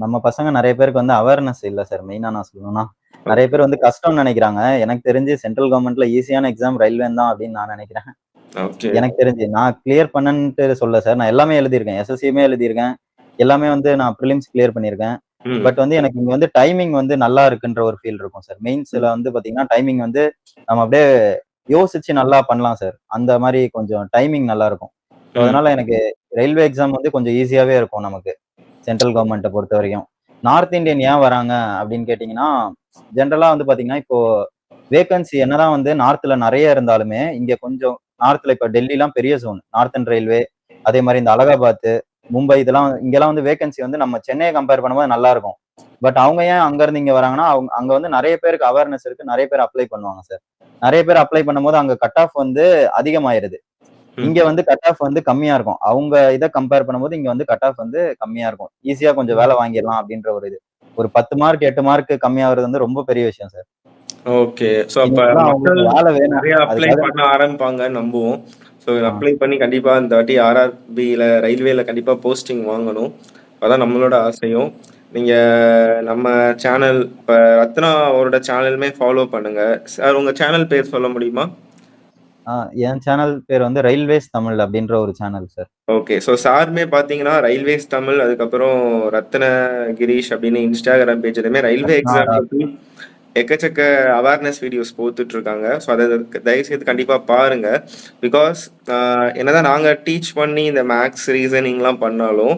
நம்ம பசங்க நெறைய பேருக்கு வந்து அவேர்னஸ் இல்ல சார். மெயினா நான் சொல்லணும்னா. நெறைய ஓகே. பேர் வந்து கஷ்டம்னு நெனைக்கிறாங்க. எனக்கு தெரிஞ்சு சென்ட்ரல் கவர்ன்மெண்ட்ல ஈஸியான எக்ஸாம் ரயில்வேன்னு தான் அப்படின்னு நான் நெனைக்கிறேன். ஓகே. எனக்கு தெரிஞ்சு. நான் கிளியர் பண்ணேன்ட்டு சொல்லல சார். நான் எல்லாமே எழுதியிருக்கேன். எஸ்எஸ்சியுமே எழுதியிருக்கேன். எல்லாமே வந்து நான் பிரிலிம்ஸ் கிளியர் பண்ணியிருக்கேன். ம். பட் வந்து எனக்கு இங்க வந்து டைமிங் வந்து நல்லா இருக்குன்ற ஒரு ஃபீல் இருக்கும் சார். மெயின்ஸ்ல ம். வந்து பாத்தீங்கன்னா, டைமிங் வந்து நம்ம அப்படியே யோசிச்சு நல்லா பண்ணலாம் சார். அந்த மாரி கொஞ்சம் டைமிங் நல்லா இருக்கும். ஸோ ம். அதனால எனக்கு ரயில்வே எக்ஸாம் வந்து கொஞ்சம் ஈஸியாவே இருக்கும் நமக்கு. சென்ட்ரல் கவர்ன்மெண்ட்ட பொறுத்தவரைக்கும். நார்த் இந்தியன் ஏன் வராங்க அப்படின்னு கேட்டீங்கன்னா, ஜெனரலா வந்து பாத்தீங்கன்னா, இப்போ வேக்கன்சி என்னதான் வந்து நார்த்ல நெறைய இருந்தாலுமே, இங்க கொஞ்சம் நார்த்ல இப்ப டெல்லிலாம் பெரிய ஜோன். நார்த்தன் ரயில்வே, அதே மாதிரி இந்த அலகாபாத், மும்பை இதெல்லாம் இங்கெல்லாம் வந்து வேகன்சி வந்து நம்ம சென்னையை கம்பேர் பண்ணும்போது நல்லா இருக்கும். பட் அவங்க ஏன் அங்க இருந்து இங்க வராங்கன்னா, அவங்க அங்க வந்து நிறைய பேருக்கு அவேர்னஸ் இருக்கு, நிறைய பேர் அப்ளை பண்ணுவாங்க சார். நிறைய பேர் அப்ளை பண்ணும்போது அங்க கட் ஆஃப் வந்து அதிகமாயிருது. இங்க வந்து கட் ஆஃப் வந்து கம்மியா இருக்கும். அவங்க இதை கம்பேர் பண்ணும்போது இங்க வந்து கட் ஆஃப் வந்து கம்மியா இருக்கும். ஈஸியா கொஞ்சம் வேலை வாங்கிடலாம் அப்படின்ற ஒரு இது. ஒரு 10 மார்க் 8 மார்க் கம்மியாகிறது வந்து ரொம்ப பெரிய விஷயம் சார். ஓகே. ஸோ அப்ப இன்னைக்கெல்லாம் மக்கள் அவங்களுக்கு வேலை வேணும். நிறைய அப்ளை அதுக்காக பண்ண ஆரம்பிப்பாங்கன்னு நம்புவோம். ஸோ ஆ, அப்ளை பண்ணி கண்டிப்பா இந்த வாட்டி ஆர்ஆர்பியில ரயில்வேல கண்டிப்பா போஸ்டிங் வாங்கணும். அதான் நம்மளோட ஆசையும். நீங்க நம்ம சேனல் இப்ப ரத்னா அவரோட சேனலுமே ஃபாலோ பண்ணுங்க. சார் உங்க சேனல் பேர் சொல்ல முடியுமா? என் சேனல் பேர் வந்து ரயில்வேஸ் தமிழ் அப்படின்ற ஒரு சேனல் சார். ஓகே. ஸோ சாருமே பார்த்தீங்கன்னா, ரயில்வேஸ் தமிழ், அதுக்கப்புறம் ரத்தின கிரீஷ் அப்படின்னு இன்ஸ்டாகிராம் பேஜ்லயுமே ரயில்வே எக்ஸாம் ரத்னா பத்தி எக்கச்சக்க அவேர்னஸ் வீடியோஸ் போட்டுட்டு இருக்காங்க. ஸோ அத தயவுசெய்து கண்டிப்பா பாருங்க. பிகாஸ் என்னதான் நாங்க டீச் பண்ணி இந்த மேத்ஸ், ரீசனிங்லாம் பண்ணாலும்,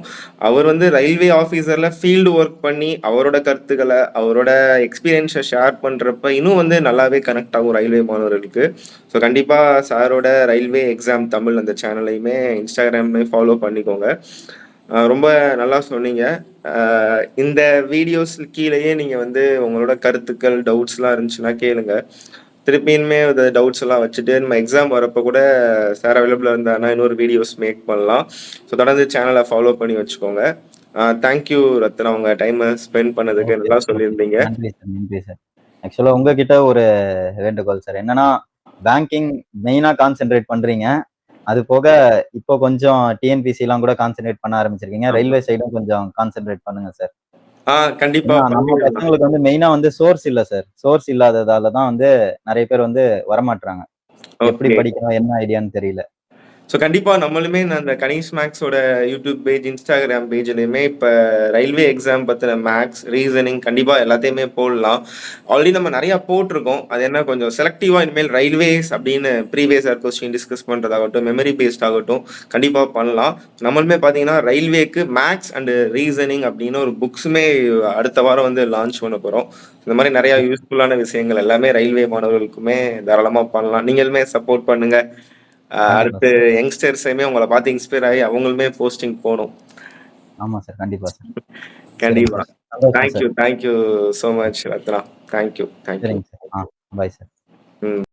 அவர் வந்து ரயில்வே ஆஃபீஸர்ல ஃபீல்டு ஒர்க் பண்ணி அவரோட கருத்துக்கள, அவரோட எக்ஸ்பீரியன்ஸ ஷேர் பண்றப்ப இன்னும் வந்து நல்லாவே கனெக்ட் ஆகும் ரயில்வே மாணவர்களுக்கு. ஸோ கண்டிப்பா சாரோட ரயில்வே எக்ஸாம் தமிழ் அந்த சேனலையுமே இன்ஸ்டாகிராம்லயும் ஃபாலோ பண்ணிக்கோங்க. ரொம்ப நல்லா சொன்னீங்க. இந்த வீடியோஸ் கீழேயே நீங்க வந்து உங்களோட கருத்துக்கள், டவுட்ஸ்லாம் இருந்துச்சுன்னா கேளுங்க. திருப்பியுமே அந்த டவுட்ஸ் எல்லாம் வச்சுட்டு நம்ம எக்ஸாம் வரப்போ கூட சார் அவைலபிளா இருந்தாருன்னா இன்னொரு வீடியோஸ் மேக் பண்ணலாம். ஸோ தொடர்ந்து சேனலை ஃபாலோ பண்ணி வச்சுக்கோங்க. தேங்க்யூ ரத்னா, உங்க டைமை ஸ்பெண்ட் பண்ணதுக்கு ஓகே நல்லா சார், ஓகே. சொல்லியிருந்தீங்க. நன்றி சார், நன்றி சார். ஆக்சுவலா உங்ககிட்ட ஒரு வேண்டுகோள் சார். என்னன்னா, பேங்கிங் மெயினா கான்சென்ட்ரேட் பண்றீங்க. அது போக இப்போ கொஞ்சம் டிஎன்பிசி எல்லாம் கூட கான்சென்ட்ரேட் பண்ண ஆரம்பிச்சிருக்கீங்க. ஆமா. ரயில்வே சைடும் கொஞ்சம் கான்சென்ட்ரேட் பண்ணுங்க சார். கண்டிப்பா ஏன்னா நம்ம பண்ணிடலாம். பசங்களுக்கு வந்து மெயினா வந்து சோர்ஸ் இல்ல சார். சோர்ஸ் இல்லாததால தான் வந்து நிறைய பேர் வந்து வரமாட்றாங்க. எப்படி ஓகே. படிக்கணும், என்ன ஐடியான்னு தெரியல. ஸோ கண்டிப்பா நம்மளுமே அந்த கனிஷ் மேக்ஸோட யூடியூப் பேஜ், இன்ஸ்டாகிராம் பேஜ்லயுமே இப்ப ரயில்வே எக்ஸாம் பத்தின மேக்ஸ், ரீசனிங் கண்டிப்பா எல்லாத்தையுமே போடலாம். ஆல்ரெடி நம்ம நிறைய போட்டிருக்கோம். அது என்ன கொஞ்சம் செலக்டிவா இனிமேல் ரயில்வேஸ் அப்படின்னு ப்ரீவியஸ் இயர் கொஸ்டின் டிஸ்கஸ் பண்றதாகட்டும், மெமரி பேஸ்ட் ஆகட்டும் கண்டிப்பா பண்ணலாம். நம்மளுமே பாத்தீங்கன்னா ரயில்வேக்கு மேக்ஸ் அண்ட் ரீசனிங் அப்படின்னு ஒரு புக்ஸுமே அடுத்த வாரம் வந்து லான்ச் பண்ண போறோம். இந்த மாதிரி நிறைய யூஸ்ஃபுல்லான விஷயங்கள் எல்லாமே ரயில்வே மாணவர்களுக்குமே தாராளமா பண்ணலாம். நீங்களுமே சப்போர்ட் பண்ணுங்க. கண்டிப்பா அடுத்து சார். யங்ஸ்டர்ஸையுமே உங்கள பார்த்து இன்ஸ்பயர் ஆகி அவங்களுமே போஸ்டிங் போணும். ஆமா சார். கண்டிப்பா சார். சரிங்க கண்டிப்பா. சார். சந்தோஷம் thank you, sir. Thank you so much Ratna. Thank you, thank you. சரிங்க சார். Bye sir. ம்.